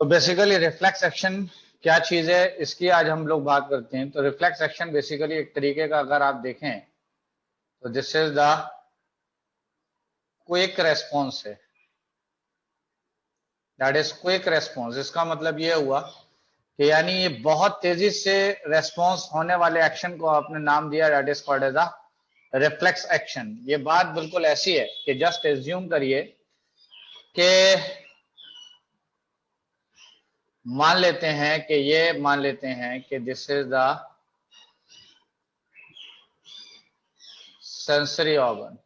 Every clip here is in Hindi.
तो बेसिकली रिफ्लेक्स एक्शन क्या चीज है, इसकी आज हम लोग बात करते हैं। तो रिफ्लेक्स एक्शन बेसिकली एक तरीके का अगर आप देखें तो this is the quick response है, दैट इज क्विक रेस्पॉन्स। इसका मतलब ये हुआ कि यानी ये बहुत तेजी से रेस्पॉन्स होने वाले एक्शन को आपने नाम दिया, that is called as the reflex action. ये बात बिल्कुल ऐसी है कि जस्ट एज्यूम करिए कि मान लेते हैं कि this is the sensory organ.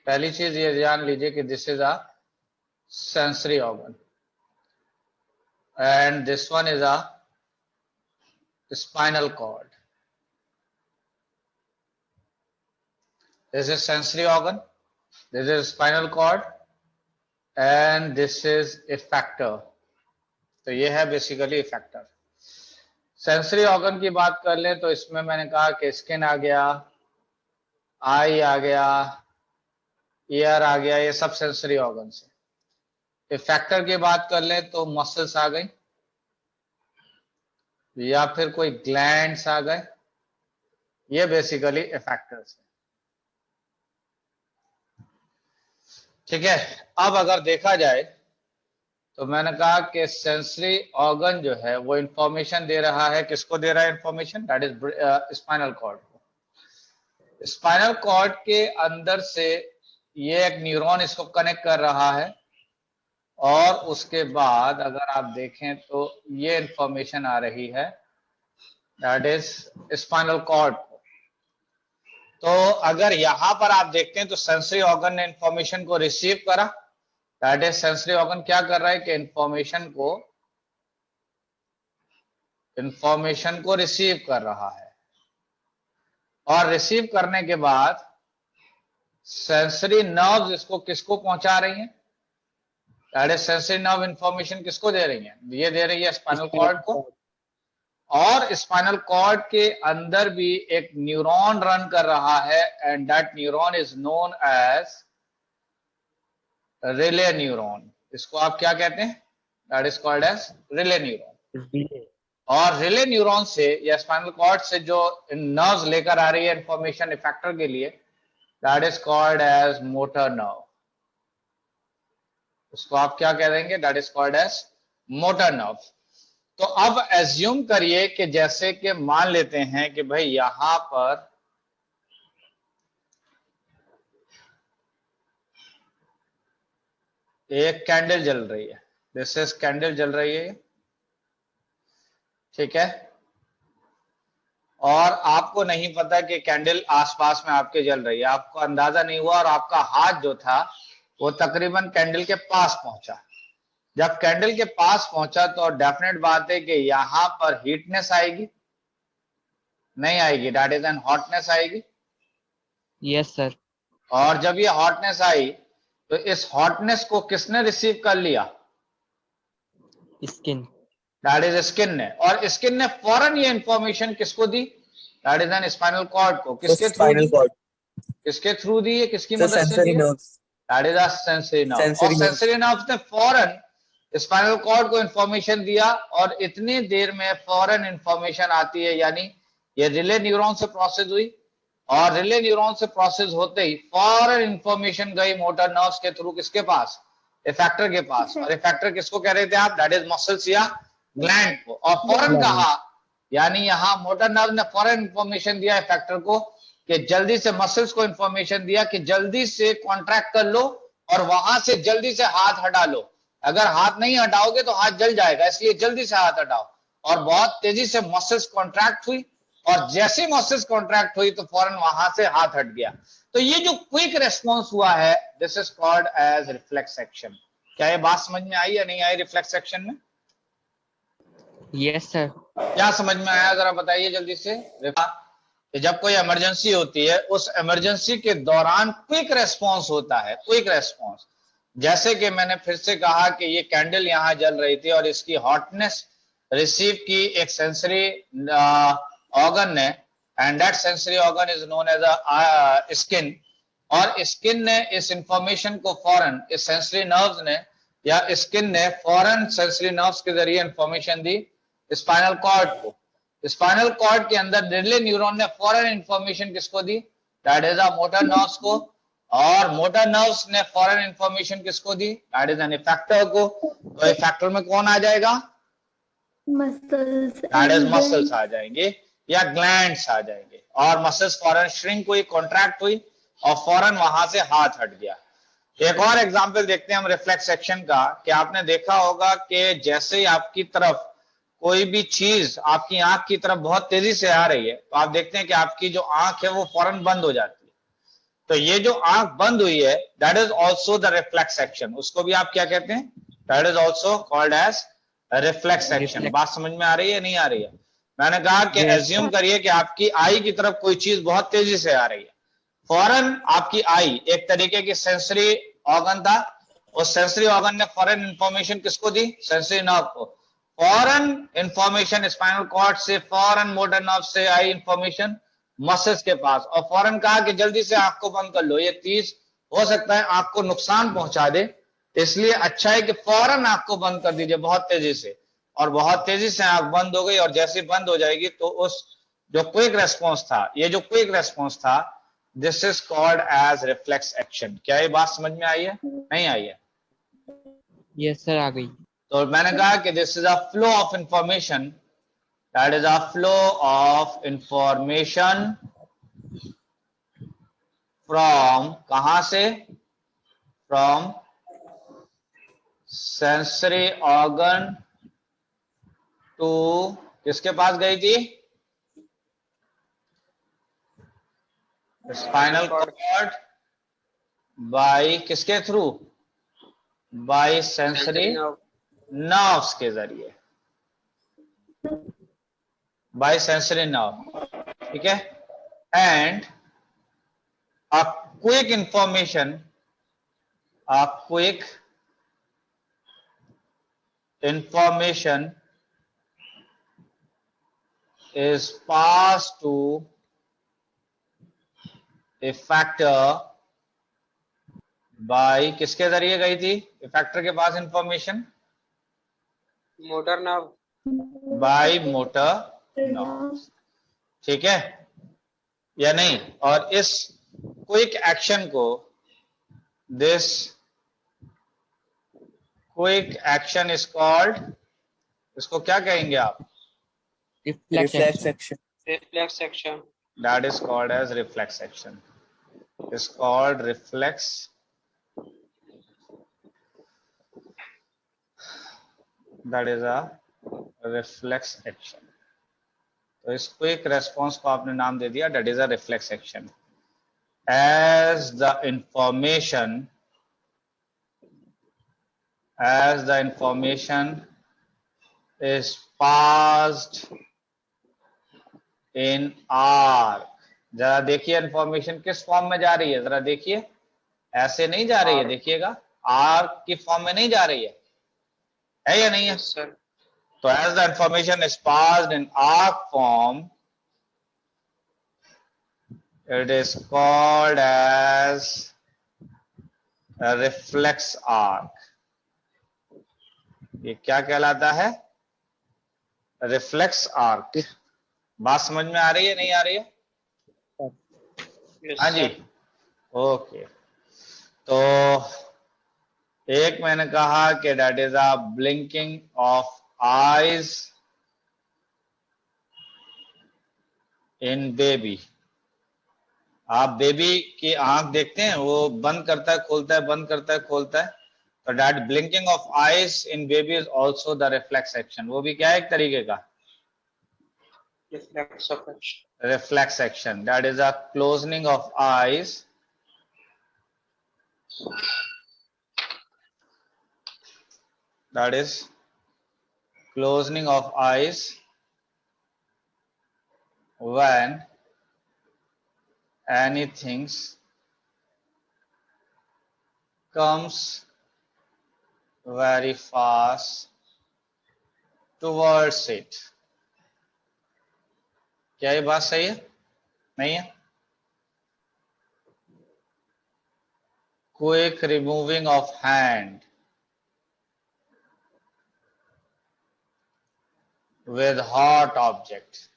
पहली चीज ये जान लीजिए कि this is a sensory organ and this one is a spinal cord. This is sensory organ, this is spinal cord and this is effector। तो ये है बेसिकली इफेक्टर। सेंसरी ऑर्गन की बात कर लें तो इसमें मैंने कहा कि स्किन आ गया, आई आ गया, ईयर आ गया, ये सब सेंसरी ऑर्गन से। इफेक्टर की बात कर लें तो मसल्स आ गई या फिर कोई ग्लैंड्स आ गए, ये बेसिकली इफेक्टर्स है। ठीक है, अब अगर देखा जाए तो मैंने कहा कि सेंसरी ऑर्गन जो है वो इंफॉर्मेशन दे रहा है, किसको दे रहा है information, that is spinal cord को। स्पाइनल कॉर्ड के अंदर से ये एक न्यूरॉन इसको कनेक्ट कर रहा है और उसके बाद अगर आप देखें तो ये इंफॉर्मेशन आ रही है, दैट इज स्पाइनल कॉर्ड को। तो अगर यहां पर आप देखते हैं तो सेंसरी ऑर्गन ने इंफॉर्मेशन को रिसीव करा, दैट इज सेंसरी ऑर्गन क्या कर रहा है कि इंफॉर्मेशन को रिसीव कर रहा है और रिसीव करने के बाद सेंसरी नर्व्स इसको किसको पहुंचा रही हैं, that is sensory nerve information किसको दे रही हैं, ये दे रही है स्पाइनल कॉर्ड को। और स्पाइनल कॉर्ड के अंदर भी एक न्यूरॉन रन कर रहा है and that neuron is known as relay neuron. इसको आप क्या कहते हैं, that is called as relay neuron. और रिले न्यूरॉन से या स्पाइनल कॉर्ड से जो नर्व्स लेकर आ रही है इंफॉर्मेशन इफेक्टर के लिए, that is called as motor nerve. उसको आप क्या कह देंगे, that is called as motor nerve. तो अब एज्यूम करिए कि जैसे कि मान लेते हैं कि भाई यहां पर एक कैंडल जल रही है, दिस इज कैंडल जल रही है, ठीक है, और आपको नहीं पता कि कैंडल आसपास में आपके जल रही है, आपको अंदाजा नहीं हुआ और आपका हाथ जो था वो तकरीबन कैंडल के पास पहुंचा। जब कैंडल के पास पहुंचा तो डेफिनेट बात है कि यहां पर हीटनेस आएगी, नहीं आएगी, दैट इज एन हॉटनेस आएगी। Yes sir. और जब ये हॉटनेस आई तो इस हॉटनेस को किसने रिसीव कर लिया, स्किन, दैट इज स्किन ने। और स्किन ने फौरन ये इंफॉर्मेशन किसको दी, that is an spinal cord को। किसके थ्रू दी, किसके थ्रू दी है, किसकी मदद से दी, दैट इज सेंसरी नर्व। और सेंसरी नर्व ने फौरन स्पाइनल कॉर्ड को इंफॉर्मेशन दिया और इतनी देर में फौरन इंफॉर्मेशन आती है, यानी ये रिले न्यूरॉन से प्रोसेस हुई और रिले न्यूरॉन से प्रोसेस होते ही फौरन इंफॉर्मेशन गई मोटर नर्व्स के थ्रू किसके पास, इफेक्टर के पास। और इफेक्टर किसको कह रहे थे आप, दैट इज मसल्स या ग्लैंड को। और फौरन कहा, यानी यहां मोटर नर्व ने फौरन इंफॉर्मेशन दिया इफेक्टर को कि जल्दी से, मसल्स को इंफॉर्मेशन दिया कि जल्दी से कॉन्ट्रैक्ट कर लो और वहां से जल्दी से हाथ हटा लो। अगर हाथ नहीं हटाओगे तो हाथ जल जाएगा, इसलिए जल्दी से हाथ हटाओ। और बहुत तेजी से मसल्स कॉन्ट्रैक्ट हुई और जैसे मसल्स कॉन्ट्रैक्ट हुई तो फौरन वहां से हाथ हट गया। तो ये जो क्विक रेस्पॉन्स हुआ है, this is called as reflex action. क्या ये बात समझ में आई या नहीं आई रिफ्लेक्स एक्शन में? Yes sir. क्या समझ में आया जरा बताइए जल्दी से। जब कोई इमरजेंसी होती है, उस इमरजेंसी के दौरान क्विक रेस्पॉन्स होता है, क्विक रेस्पॉन्स। जैसे कि मैंने फिर से कहा कि ये कैंडल यहां जल रही थी और इसकी हॉटनेस रिसीव की एक सेंसरी ऑर्गन ने and that sensory organ is known as a skin. और स्किन ने इस इंफॉर्मेशन को फौरन इस सेंसरी नर्व्स ने या स्किन ने फॉरेन सेंसरी नर्व्स के जरिए इंफॉर्मेशन दी स्पाइनल कॉर्ड को। स्पाइनल कॉर्ड के अंदर डिडली न्यूरॉन ने फॉरेन इंफॉर्मेशन किसको दी, that is a motor nerves को, और मोटर नर्व्स ने फॉरेन इंफॉर्मेशन किसको दी, दैट इज एन इफेक्टर को। तो इफेक्टर में कौन आ जाएगा, मसल्स दैट इज मसल्स आ जाएंगे या ग्लैंड्स आ जाएंगे, और मसल्स फॉरन श्रिंक हुई, कॉन्ट्रैक्ट हुई, और फॉरन वहां से हाथ हट गया। एक और एग्जांपल देखते हैं हम रिफ्लेक्स एक्शन का, कि आपने देखा होगा कि जैसे ही आपकी तरफ कोई भी चीज आपकी आंख की तरफ बहुत तेजी से आ रही है, तो आप देखते हैं कि आपकी जो आंख है वो फौरन बंद हो जाती है। तो ये जो आंख बंद हुई है, that is also the reflex action. उसको भी आप क्या कहते हैं, that is also called as reflex action. बात समझ में आ रही है, नहीं आ रही है? मैंने कहा कि Yes, एज्यूम करिए कि आपकी आई की तरफ कोई चीज बहुत तेजी से आ रही है, फौरन आपकी आई एक तरीके की सेंसरी ऑर्गन था, उस सेंसरी ऑर्गन ने फॉरन इंफॉर्मेशन किसको दी, सेंसरी नर्व को। फॉरन इंफॉर्मेशन स्पाइनल कॉर्ड से, फॉरन मोटर नर्व से आई इंफॉर्मेशन मसल्स के पास, और फौरन कहा कि जल्दी से आंख को बंद कर लो, ये तीस हो सकता है आंख को नुकसान पहुंचा दे, इसलिए अच्छा है कि फौरन आंख को बंद कर दीजिए बहुत तेजी से। और बहुत तेजी से आंख बंद हो गई, और जैसे बंद हो जाएगी तो उस जो क्विक रेस्पॉन्स था, ये जो क्विक रेस्पॉन्स था, this is called as reflex action. क्या ये बात समझ में आई है, नहीं आई है? yes sir, आ गई। तो मैंने कहा कि this is a flow of information, that is a flow of information from, कहां से, फ्रॉम सेंसरी ऑर्गन टू, किसके पास गई थी, स्पाइनल कॉर्ड, बाय किसके थ्रू, बाय सेंसरी नर्व्स के जरिए, बाय सेंसरी नर्व, ठीक है। And a quick information, a quick information is passed to effector by, किसके जरिए गई थी इफेक्टर के पास information, motor nerve, by motor nerve, ठीक है या नहीं? और इस क्विक एक्शन को, this quick action is called, इसको क्या कहेंगे आप, Reflex action. Reflex action, that is called as reflex action, is called reflex, that is a reflex action। तो इस क्विक रेस्पॉन्स को आपने नाम दे दिया, that is a reflex action. as the information is passed in arc, जरा देखिए इंफॉर्मेशन किस फॉर्म में जा रही है, जरा देखिए, ऐसे नहीं जा रही है, देखिएगा आर्क की फॉर्म में नहीं जा रही है या नहीं है? सर तो as the information is passed in arc form, it is called as a reflex arc। ये क्या कहलाता है, रिफ्लेक्स आर्क। बात समझ में आ रही है, नहीं आ रही है? हाँ जी, ओके। तो एक मैंने कहा कि that is a blinking of eyes in baby. आप बेबी की आंख देखते हैं, वो बंद करता है खोलता है, बंद करता है खोलता है, तो that blinking of eyes in baby is also the reflex action. वो भी क्या है, एक तरीके का reflex action, that is a closening of eyes, that is closing of eyes when anything comes very fast towards it। क्या ये बात सही है, नहीं है? Quick removing of hand, with hot object.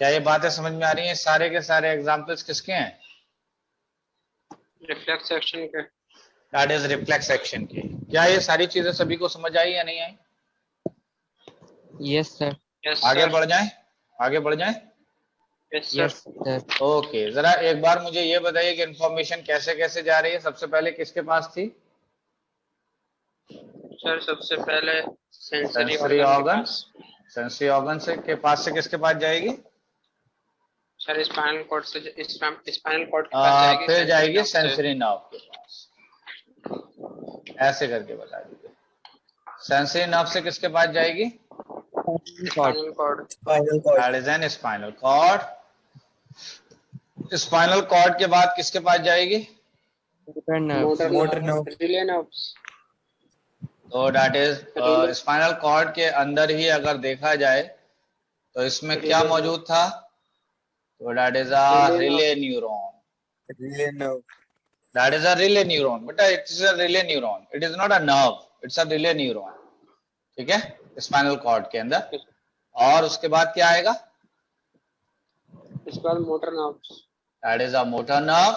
क्या ये बातें समझ में आ रही हैं? सारे के सारे एग्जाम्पल्स किसके हैं? रिफ्लेक्स सेक्शन के। दैट इज रिफ्लेक्स एक्शन की। क्या ये सारी चीजें सभी को समझ आई या नहीं आई? Yes sir. यस आगे सर। बढ़ जाएं, आगे बढ़ जाएं। Yes yes sir. Sir. Okay, जरा एक बार मुझे ये बताइए कि इंफॉर्मेशन कैसे कैसे जा रही है। सबसे पहले किसके पास थी? सर सबसे पहले सेंसरी सेंसरी ऑर्गन के ऑर्गन। पास। सेंसरी ऑर्गन से के पास से किसके पास जाएगी? सर स्पाइनल कॉर्ड से स्पाइनल कॉर्ड के पास जाएगी। फिर सेंसरी जाएगी नर्व से। सेंसरी नर्व के पास। ऐसे करके बता दीजिए। सेंसरी नर्व से किसके पास जाएगी? Spinal cord. That is an spinal cord. Spinal cord के बाद किसके पास जाएगी? Motor nerve. Relay nerves. तो दैट इज स्पाइनल कॉर्ड के अंदर ही अगर देखा जाए तो इसमें क्या मौजूद था? तो that is a relay neuron. That is a relay neuron. But it is a relay neuron. It is not a nerve. It's a relay neuron. ठीक है, स्पाइनल कॉर्ड के अंदर। और उसके बाद क्या आएगा? इसके बाद motor nerves. That is a motor nerve.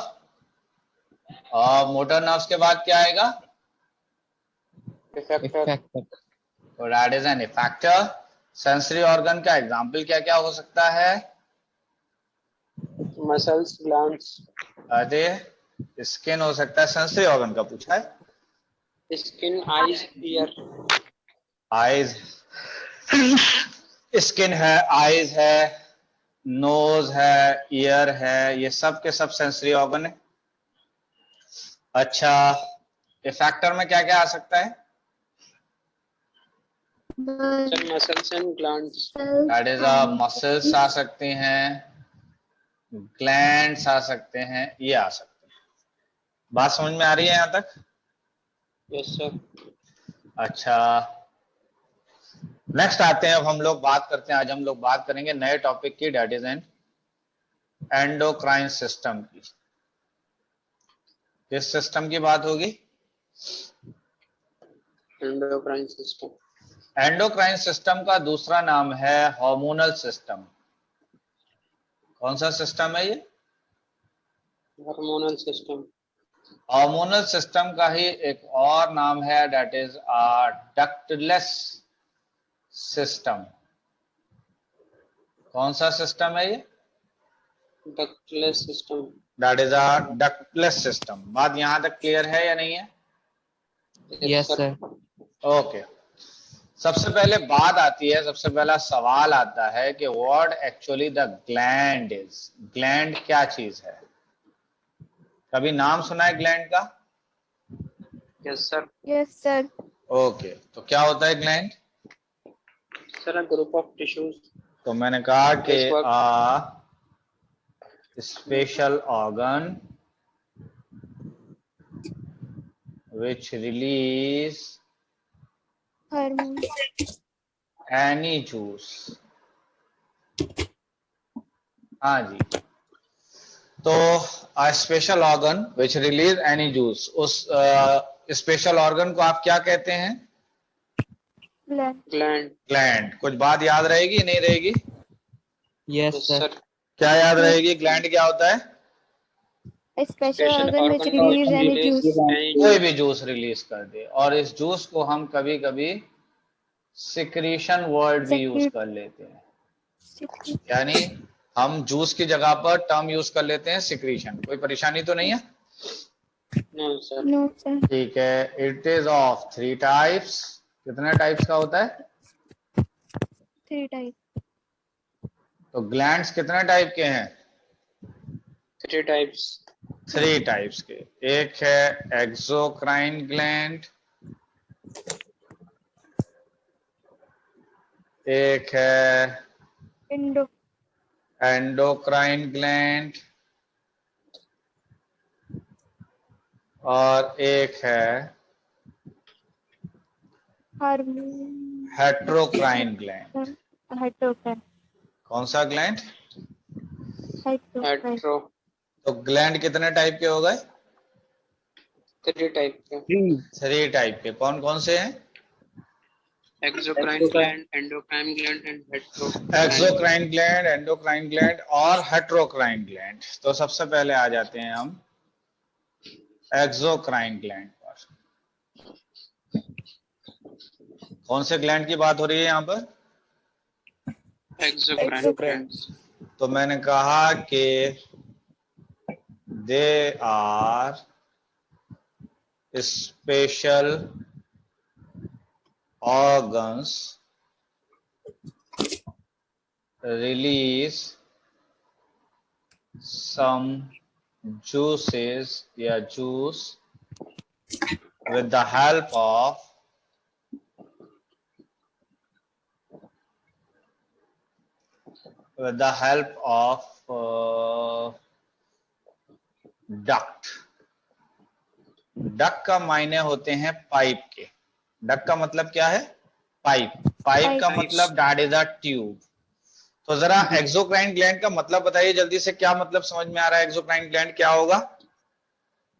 और मोटर नर्व्स के बाद क्या आएगा? इफेक्टर। तो that is an effector. Sensory organ का एग्जाम्पल क्या क्या हो सकता है? Muscles, glands. अरे स्किन हो सकता है। सेंसरी ऑर्गन का पूछा है। Skin, eyes, year. Eyes, skin है, आईज है, नोज है, ईयर है, ये सब के सब सेंसरी ऑर्गन है। अच्छा, इफेक्टर में क्या क्या आ सकता है? Muscles and glands. That is a muscles आ सकते हैं, ग्लैंड्स आ सकते हैं, ये आ सकते हैं। बात समझ में आ रही है यहां तक? Yes sir. अच्छा, नेक्स्ट आते हैं। अब हम लोग बात करते हैं, आज हम लोग बात करेंगे नए टॉपिक की, that is N endocrine system की। किस सिस्टम की बात होगी? Endocrine system. एंडोक्राइन सिस्टम का दूसरा नाम है हार्मोनल सिस्टम। कौन सा सिस्टम है ये? Hormonal system. हार्मोनल सिस्टम का ही एक और नाम है, that is a ductless system. कौन सा सिस्टम है ये? Ductless system. That is a ductless system. बात यहां तक क्लियर है या नहीं है? Yes sir. ओके, सबसे पहले बात आती है, सबसे पहला सवाल आता है कि what actually the gland is. Gland क्या चीज है? कभी नाम सुना है ग्लैंड का? Yes sir. Yes sir. Okay, तो क्या होता है gland? Sir group of tissues. तो मैंने कहा कि special organ which release hormone. any juice। हाँ जी, तो special organ which release any juice, उस स्पेशल ऑर्गन को आप क्या कहते हैं? ग्लैंड। ग्लैंड। कुछ बात याद रहेगी नहीं रहेगी? Yes sir. क्या याद रहेगी? ग्लैंड क्या होता है? Special organ which release any juice. कोई भी जूस रिलीज कर दे। और इस जूस को हम कभी कभी सिक्रीशन वर्ड भी यूज कर लेते हैं, यानी हम जूस की जगह पर टर्म यूज कर लेते हैं सिक्रीशन। कोई परेशानी तो नहीं है? No sir. No sir. ठीक है। It is of 3 types. कितने टाइप्स का होता है? 3 टाइप। तो ग्लैंड्स कितने टाइप के हैं? 3 टाइप्स। 3 टाइप्स के। एक है एक्सोक्राइन ग्लैंड, एक है इंडो एंडोक्राइन ग्लैंड, और एक है हार्मोन। Heterocrine gland. हेट्रोक्राइन। कौन सा ग्लैंड? हेट्रोक्राइन। हेट्रो। तो ग्लैंड कितने टाइप के हो गए? 3 टाइप के, 3 टाइप के कौन कौन से हैं? Exocrine gland, endocrine gland and heterocrine. Exocrine gland, endocrine gland और हेटेरोक्राइन ग्लैंड। तो सबसे पहले आ जाते हैं हम एक्सोक्राइन ग्लैंड पर। कौन से ग्लैंड की बात हो रही है यहाँ पर? Exocrine gland. तो मैंने कहा कि they are special organs release some juices या juice with the help of duct। Duck का मायने होते हैं पाइप के। डक का मतलब क्या है? पाइप। पाइप का मतलब दैट इज अ ट्यूब। तो जरा एक्सोक्राइन ग्लैंड का मतलब बताइए जल्दी से, क्या मतलब समझ में आ रहा है? एक्सोक्राइन ग्लैंड क्या होगा?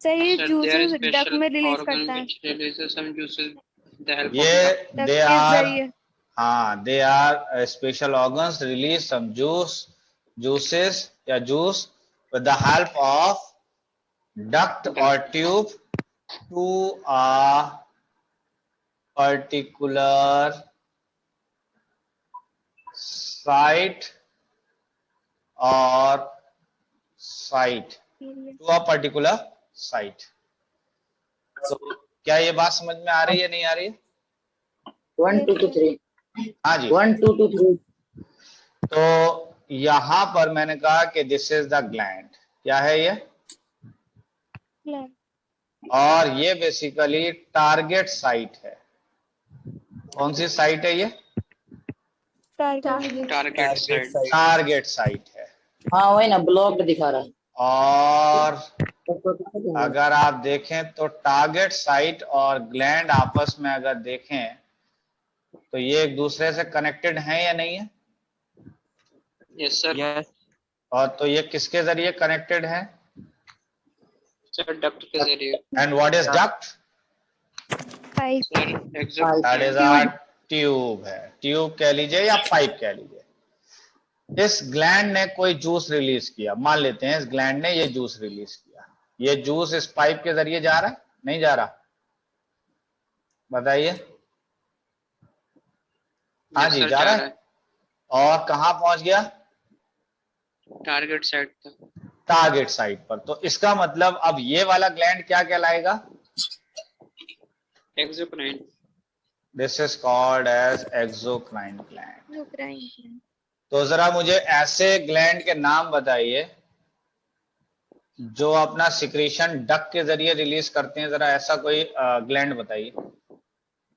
सर ये Sir, they are juices duck special में रिलीज organ करता है। which releases some juices with the help of ये duct. डक दे के आर, जरिए। हाँ, they are special organs release some juices या juice with the help of duct और tube to a particular site or site to a particular site। तो क्या ये बात समझ में आ रही है, नहीं आ रही है? 1 2 to 3। हाँ जी। 1 2 to 3। तो यहां पर मैंने कहा कि दिस इज द ग्लैंड। क्या है ये? और ये बेसिकली टारगेट साइट है। कौन सी साइट है ये? Target site. टारगेट साइट है। हाँ वही ना, ब्लॉक्ड दिखा रहा है। और अगर आप देखें तो टारगेट साइट और ग्लैंड आपस में अगर देखें तो ये एक दूसरे से कनेक्टेड हैं या नहीं है? Yes, sir. Yes. और तो ये किसके जरिए कनेक्टेड है? Sir, duct के जरिए। And what is duct? Pipe. Sir, that exocrine। Is a tube है। ट्यूब कह लीजिए या पाइप कह लीजिए। इस ग्लैंड ने कोई जूस रिलीज किया, मान लेते हैं इस ग्लैंड ने ये जूस रिलीज किया। ये जूस इस पाइप के जरिए जा रहा है, नहीं जा रहा? बताइए। हाँ Yes, जी, sir, जा जा रहा रहा है। है। और कहाँ पहुंच गया? टारगेट साइट तक। टारगेट साइट पर। तो इसका मतलब अब ये वाला ग्लैंड क्या कहलाएगा? Exocrine. This is called as exocrine gland. यूक्राइन। तो जरा मुझे ऐसे ग्लैंड के नाम बताइए जो अपना सिक्रीशन डक के जरिए रिलीज करते हैं। जरा ऐसा कोई ग्लैंड बताइए।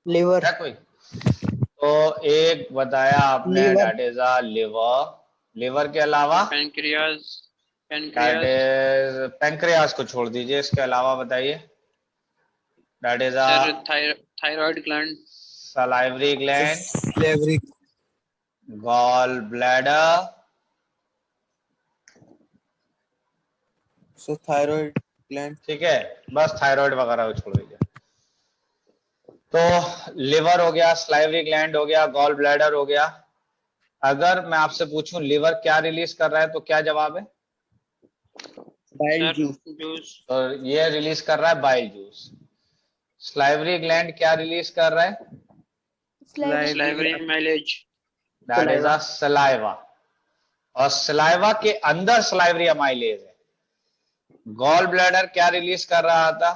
लिवर। है कोई? तो एक बताया आपने, liver. That is a liver. Liver के अलावा pancreas. That pancreas. Is pancreas को छोड़ दीजिए, इसके अलावा बताइए। That is a sir, thyroid gland. Salivary gland, salivary. Gall bladder, so thyroid gland. ठीक है, बस थायराइड वगैरह को छोड़ दीजिए। तो लिवर हो गया, सलाइवरी ग्लैंड हो गया, गॉल ब्लैडर हो गया। अगर मैं आपसे पूछूं लिवर क्या रिलीज कर रहा है तो क्या जवाब है? Bile juice. जूस। तो ये रिलीज कर रहा है बाइल जूस। सलाइवरी ग्लैंड क्या रिलीज कर रहा है? Salivary mileage. That is a saliva. और सलाइवा के अंदर सलाइवरी अमाइलेज है। गॉल ब्लैडर क्या रिलीज कर रहा था?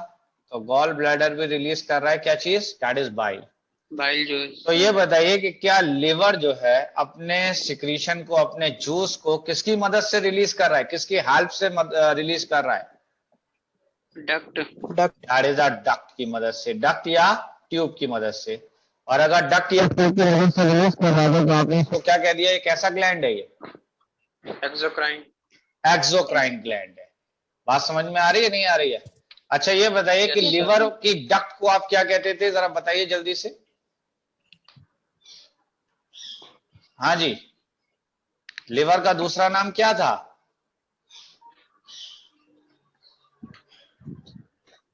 तो गॉल ब्लैडर भी रिलीज कर रहा है क्या चीज? That is bile. Bile juice. तो ये बताइए कि क्या लिवर जो है अपने सिक्रीशन को, अपने जूस को किसकी मदद से रिलीज कर रहा है? किसकी हेल्प से रिलीज कर रहा है? Duct. That is a duct की मदद से, डक्ट या ट्यूब की मदद से। और अगर डक्ट या ट्यूब की मदद से रिलीज कर रहा है तो आपने इसको क्या कह दिया? ये कैसा ग्लैंड है? ये एक्सोक्राइन। एक्सोक्राइन ग्लैंड है। बात समझ में आ रही है, नहीं आ रही है? अच्छा ये बताइए कि Yes, sir. लिवर की डक्ट को आप क्या कहते थे? जरा बताइए जल्दी से। हाँ जी, लिवर का दूसरा नाम क्या था?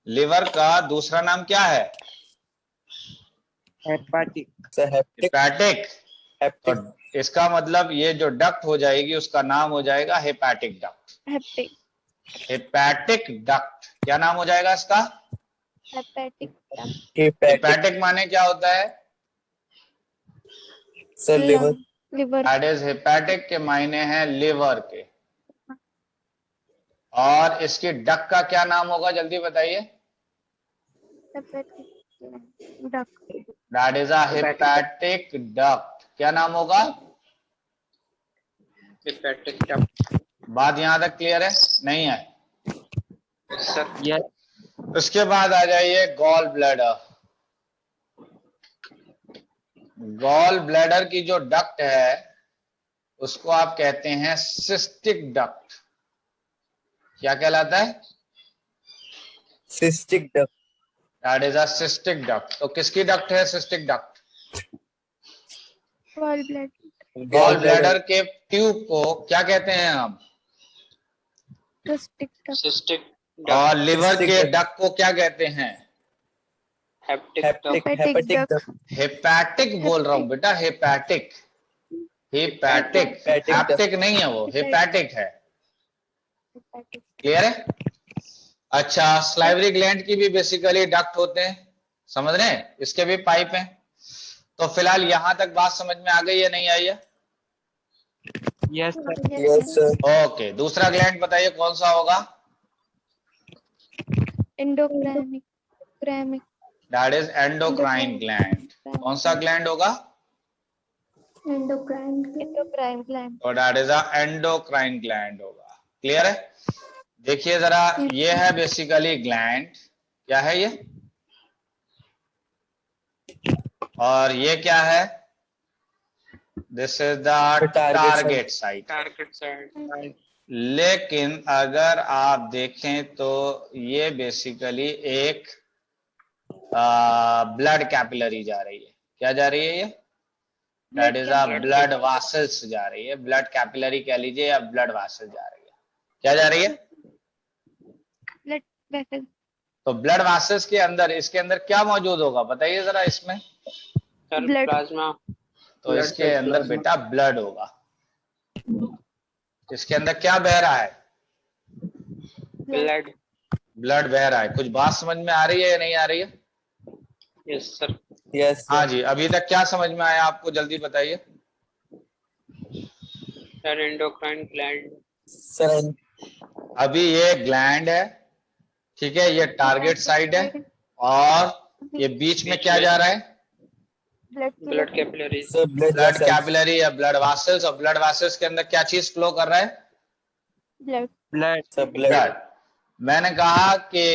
लिवर का दूसरा नाम क्या है? Hepatic. Sir, heptic. Hepatic. Heptic. तो इसका मतलब ये जो डक्ट हो जाएगी उसका नाम हो जाएगा hepatic duct. Hepatic hepatic duct क्या नाम हो जाएगा इसका? Hepatic Hepatic. हेपैटिक माने क्या होता है? Sir, liver. Liver that is hepatic के मायने हैं लिवर के। और इसकी डक का क्या नाम होगा जल्दी बताइए? Hepatic duck that is a hepatic duct. क्या नाम होगा? hepatic duct. बात यहां तक क्लियर है? नहीं है? Yes, sir. Yes. उसके बाद आ जाइए गॉल ब्लैडर। गॉल ब्लैडर की जो डक्ट है उसको आप कहते हैं सिस्टिक डक्ट। क्या कहलाता है? Cystic duct. That is a cystic duct. तो किसकी डक्ट है cystic duct? Gall bladder gall bladder के ट्यूब को क्या कहते हैं हम? सिस्टिक डक Cystic और duct. लिवर Cystic के duct. डक्ट को क्या कहते हैं? Hepatic Heptic. duct. Hepatic duct. duct. Hepatic बोल रहा हूं बेटा, hepatic. Hepatic Hepatic duct. Haptic नहीं है, वो हेपैटिक है। हेपेटिक क्लियर है? अच्छा, स्लाइवरी ग्लैंड की भी बेसिकली डक्ट होते हैं, समझ रहे हैं? इसके भी पाइप हैं। तो फिलहाल यहां तक बात समझ में आ गई है नहीं आई है? Yes, sir. Yes, sir. Okay, दूसरा ग्लैंड बताइए कौन सा होगा? एंडोक्राइनिक क्रैमिक दैट इज एंडोक्राइन ग्लैंड। कौन सा ग्लैंड होगा? एंडोक्राइन ग्लैंड और that is a endocrine gland होगा। क्लियर है? देखिए जरा, ये है बेसिकली ग्लैंड। क्या है ये? और ये क्या है? This is the target site. Target side. लेकिन अगर आप देखें तो ये बेसिकली एक ब्लड कैपिलरी जा रही है। क्या जा रही है ये? दैट इज अ ब्लड वासल्स जा रही है। ब्लड कैपिलरी कह लीजिए या ब्लड वासल जा रही है। क्या जा रही है? ब्लड वेसल तो ब्लड वासल्स के अंदर, इसके अंदर क्या मौजूद होगा बताइए जरा इसमें? Sir, Blood. plasma. तो Blood इसके cell अंदर plasma. बेटा ब्लड होगा। इसके अंदर क्या बह रहा है? Blood. ब्लड बह रहा है। कुछ बात समझ में आ रही है या नहीं आ रही है? Yes, sir. Yes, हाँ sir. जी, अभी तक क्या समझ में आया आपको, जल्दी बताइए। Sir, endocrine gland. Sir, अभी ये ग्लैंड है, ठीक है, ये टारगेट साइड है, और ये बीच में क्या जा रहा है? Blood capillaries. sir, blood blood vessels. Capillary या ब्लड वासल्स। और ब्लड वासल्स के अंदर क्या चीज फ्लो कर रहा है? Blood Blood. Sir, blood. Blood. मैंने कहा कि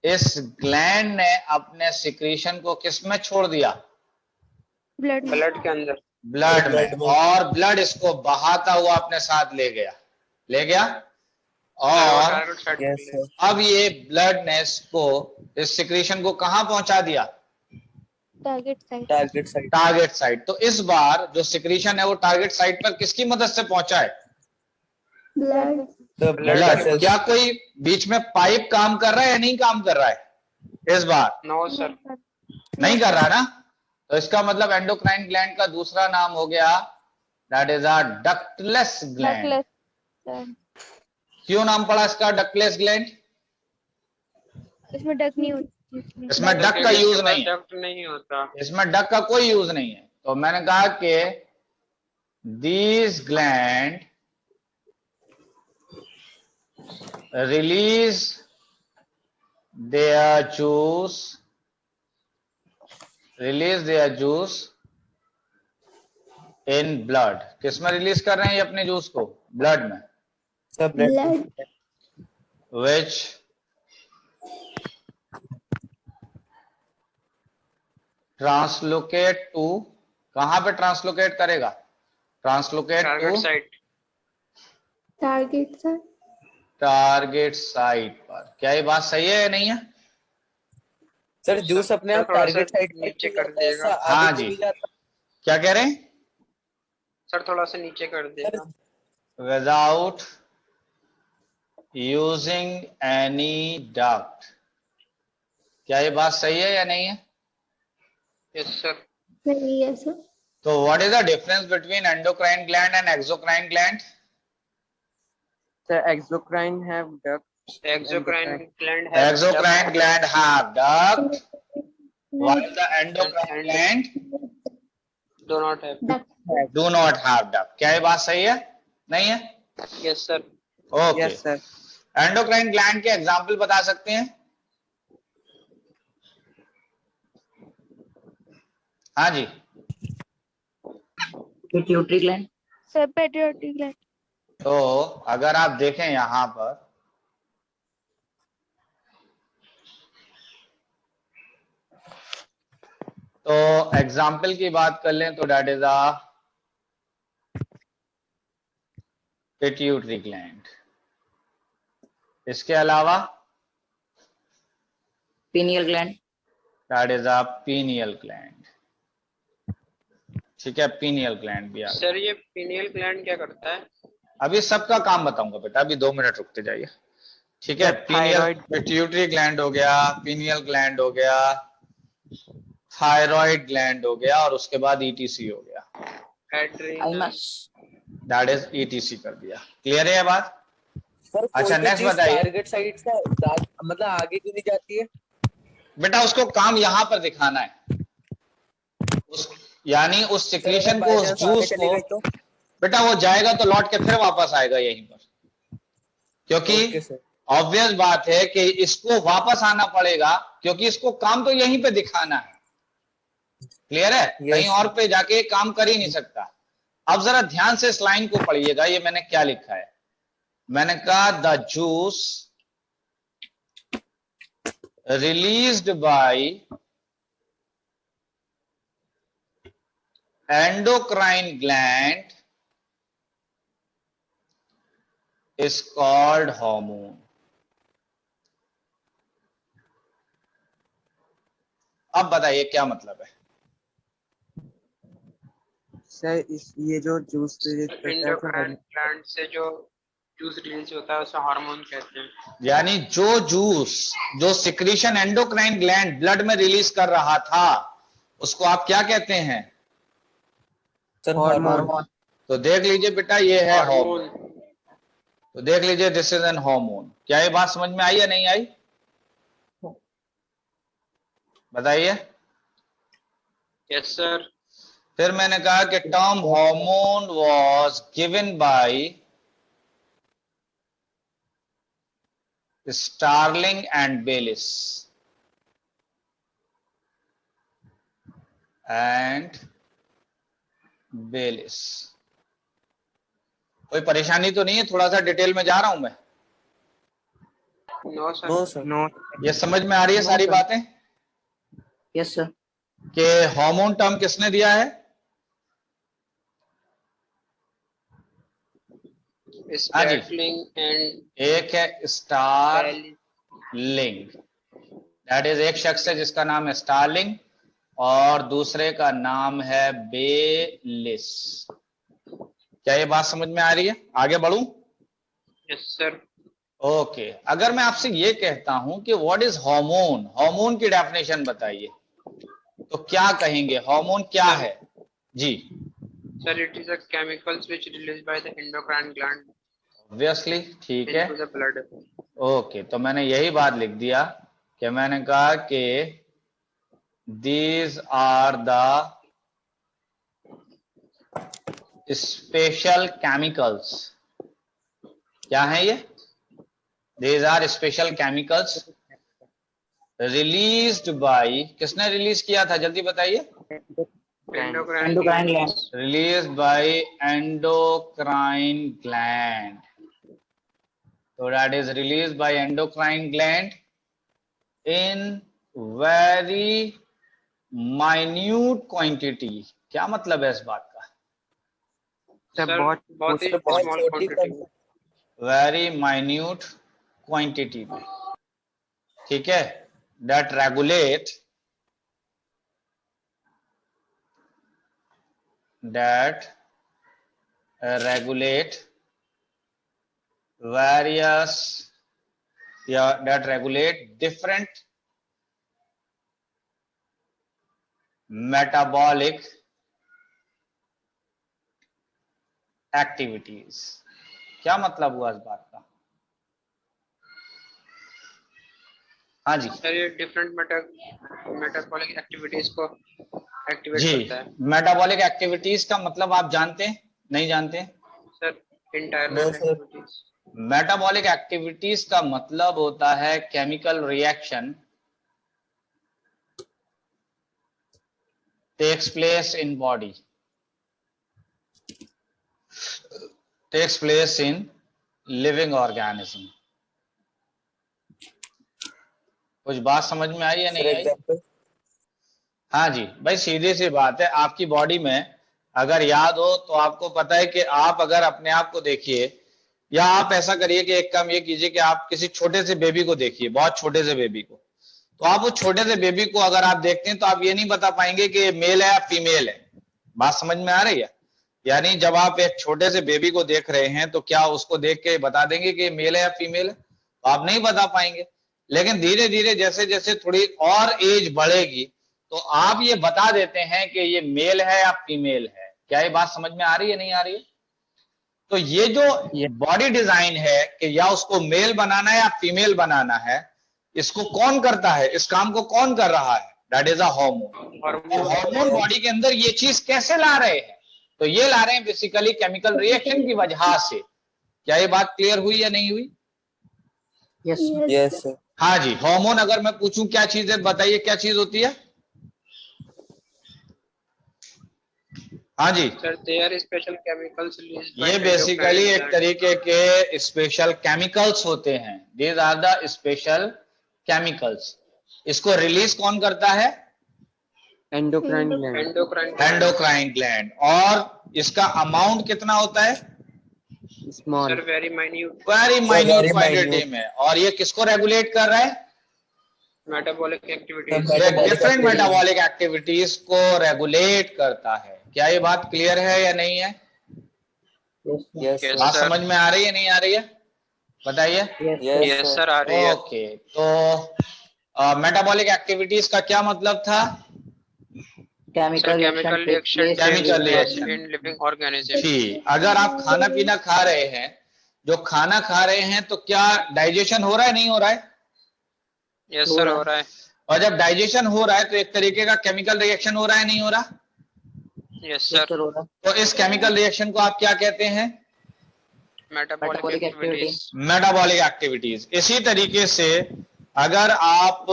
इस ग्लैंड ने अपने सिक्रीशन को किस में छोड़ दिया? ब्लड Blood के अंदर. ब्लड ब्लड में। में। और ब्लड इसको बहाता हुआ अपने साथ ले गया। Sir, वो और target side Yes, पे sir. अब ये ब्लड ने इसको, इस सिक्रीशन को कहां पहुंचा दिया? Target site Target site. Target site. तो इस बार जो सिक्रीशन है वो टारगेट साइट पर किसकी मदद से पहुंचा है? Blood The blood blood. vessels. क्या कोई बीच में पाइप काम कर रहा है या नहीं काम कर रहा है? इस बार No, sir. नहीं कर रहा ना। तो इसका मतलब एंडोक्राइन ग्लैंड का दूसरा नाम हो गया, that is a ductless gland. Ductless क्यों नाम पड़ा इसका डक्टलेस ग्लैंड? इसमें डक नहीं होती इसमें डक का क्योंकि यूज इसके नहीं पास है। duct नहीं होता. इसमें डक का कोई यूज नहीं है। तो मैंने कहा कि these gland release their juice in blood। किस में रिलीज कर रहे हैं ये अपने जूस को? ब्लड में। Sir, blood. which translocate to, कहां पे ट्रांसलोकेट करेगा? Translocate Target to site. Target site target site पर। क्या ये बात सही है या नहीं है? Sir, juice अपने Sir, आप थोड़ा target सा site पर नीचे नहीं कर जाता, देगा. ऐसा हाँ आगे जी। को नहीं जाता. क्या कह रहे हैं? Sir, थोड़ा सा नीचे कर देगा. Without using any duct। क्या ये बात सही है या नहीं है? Yes, sir. नहीं है सर. तो what is the difference between endocrine gland and exocrine gland? Sir, exocrine have ducts. Exocrine gland have Exocrine gland have duct, while Duct. the endocrine gland do not have. Duct. do not have duct. क्या ये बात सही है? नहीं है? Yes, sir. Okay. Yes, sir. Endocrine gland के एग्जाम्पल बता सकते हैं? हाँ जी. Pituitary gland. Sir, pituitary gland. तो अगर आप देखें यहां पर, तो एग्जाम्पल की बात कर लें तो that is a pituitary gland. इसके अलावा pineal gland. That is a pineal gland. ठीक है, पीनियल ग्लैंड भी आ गया. सर ये pineal gland क्या करता है? अभी सबका काम बताऊंगा बेटा, अभी 2 मिनट रुकते जाइए. ठीक है, पीनियल Thyroid. पिट्यूटरी ग्लैंड हो गया, पीनियल ग्लैंड हो गया, थायराइड ग्लैंड हो गया, और उसके बाद ईटीसी हो गया. Adrenal. आइमस. दैट इज ईटीसी कर दिया. क्लियर है ये बात? सर अच्छा, next बताइए. टारगेट साइड से मतलब आगे क्यों नहीं जाती है? बेटा उसको काम यहाँ पर दिखाना है. यानी उस सिक्रीशन को, उस जूस को, बेटा वो जाएगा तो लौट के फिर वापस आएगा यहीं पर, क्योंकि ऑब्वियस बात है कि इसको वापस आना पड़ेगा, क्योंकि इसको काम तो यहीं पे दिखाना है. क्लियर है? कहीं और पे जाके काम कर ही नहीं सकता. अब जरा ध्यान से इस लाइन को पढ़िएगा. ये मैंने क्या लिखा है? मैंने कहा the juice released by endocrine gland is called hormone. अब बताइए क्या मतलब है? सर इस ये जो जूस रिलीज करता है Endocrine gland से जो जूस रिलीज होता है उसे हार्मोन कहते हैं. यानी जो जूस, जो सिक्रीशन एंडोक्राइन ग्लैंड ब्लड में रिलीज कर रहा था, उसको आप क्या कहते हैं? हार्मोन. तो देख लीजिए बेटा, ये है हार्मोन. हार्मोन. तो देख लीजिए, दिस इज एन हार्मोन. क्या ये बात समझ में आई या नहीं आई? बताइए. Yes, sir. फिर मैंने कहा कि term hormone was given by Starling and Bayliss. कोई परेशानी तो नहीं है? थोड़ा सा डिटेल में जा रहा हूं मैं. No, sir. No sir. No. ये समझ में आ रही है सारी बातें? Yes sir. कि हार्मोन टर्म किसने दिया है? Startling and एक है स्टारलिंग. दैट इज एक शख्स है जिसका नाम है स्टारलिंग, और दूसरे का नाम है बेलिस. क्या ये बात समझ में आ रही है? आगे बढ़ूं? Yes, sir. ओके. अगर मैं आपसे ये कहता हूं कि व्हाट इज हार्मोन, हार्मोन की डेफिनेशन बताइए, तो क्या कहेंगे? हार्मोन क्या है? जी. Sir, it is a chemicals which released by the endocrine gland obviously. ठीक है. into the blood. ओके. तो मैंने यही बात लिख दिया कि मैंने कहा कि these are the special chemicals. क्या है ये? These are special chemicals released by, किसने रिलीज किया था? जल्दी बताइए. Endocrine endocrine gland. Released by endocrine gland. So that is released by endocrine gland in very minute quantity. क्या मतलब है इस बात का? सर Sir, बहुत ही small quantity. Very minute quantity में. ठीक है? That regulate various, yeah, that regulate different metabolic activities. क्या मतलब हुआ इस बात का? हाँ जी सर ये डिफरेंट मेटाबॉलिक एक्टिविटीज को एक्टिवेट जी, करता है मेटाबॉलिक एक्टिविटीज का मतलब आप जानते हैं, नहीं जानते हैं? Sir. Entire No, sir. Activities. Metabolic activities का मतलब होता है chemical reaction takes place in body, takes place in living organism। कुछ बात समझ में आई या For नहीं आई? example, हाँ जी भाई, सीधी सी बात है। आपकी बॉडी में अगर याद हो तो आपको पता है कि आप अगर अपने आप को देखिए, या आप ऐसा करिए कि एक काम ये कीजिए कि आप किसी छोटे से बेबी को देखिए, बहुत छोटे से बेबी को। तो आप उस छोटे से बेबी को अगर आप देखते हैं तो आप ये नहीं बता पाएंगे कि मेल है या फीमेल है। बात समझ में आ रही है? यानी जब आप एक छोटे से बेबी को देख रहे हैं तो क्या उसको देख के बता देंगे कि मेल है या फीमेल है? तो आप नहीं बता पाएंगे। लेकिन धीरे धीरे जैसे जैसे थोड़ी और एज बढ़ेगी तो आप ये बता देते हैं कि ये मेल है या फीमेल है। क्या ये बात समझ में आ रही है, नहीं आ रही है? तो ये जो बॉडी डिजाइन है कि या उसको मेल बनाना है या फीमेल बनाना है, इसको कौन करता है? इस काम को कौन कर रहा है? That is a hormone. Hormone body के अंदर ये चीज कैसे ला रहे हैं? तो ये ला रहे हैं बेसिकली केमिकल रिएक्शन की वजह से। क्या ये बात क्लियर हुई या नहीं हुई? Yes, sir. yes, sir. हाँ जी, हार्मोन अगर मैं पूछूं क्या चीज है, बताइए क्या चीज होती है? हाँ जी, sir they are special chemicals released ये बेसिकली एक तरीके के स्पेशल केमिकल्स होते हैं। These are the special chemicals. इसको रिलीज कौन करता है? Endocrine gland. Endocrine gland. और इसका अमाउंट कितना होता है? Small. Sir very minute very very minute quantity minute. में। और ये किसको रेगुलेट कर रहा है? Metabolic activities. Metabolic different activity. Metabolic activities को रेगुलेट करता है। क्या ये बात क्लियर है या नहीं है? Yes, sir. Yes, Yes, sir. बात sir. समझ में आ रही है, नहीं आ रही है? बताइए। Yes, sir. Yes, yes sir. Sir आ रही है। ओके, तो मेटाबॉलिक एक्टिविटीज का क्या मतलब था? Chemical chemical reaction takes reaction place Chemical in reaction. In living organism. जी, अगर आप खाना पीना खा रहे हैं, जो खाना खा रहे हैं तो क्या डाइजेशन हो रहा है, नहीं हो रहा है? यस सर हो रहा है। और जब डाइजेशन हो रहा है तो एक तरीके का केमिकल रिएक्शन हो रहा है, नहीं हो रहा? Yes Yes, sir. sir. होगा। तो इस केमिकल रिएक्शन को आप क्या कहते हैं? Metabolic Metabolic activities. Metabolic activities. इसी तरीके से अगर आप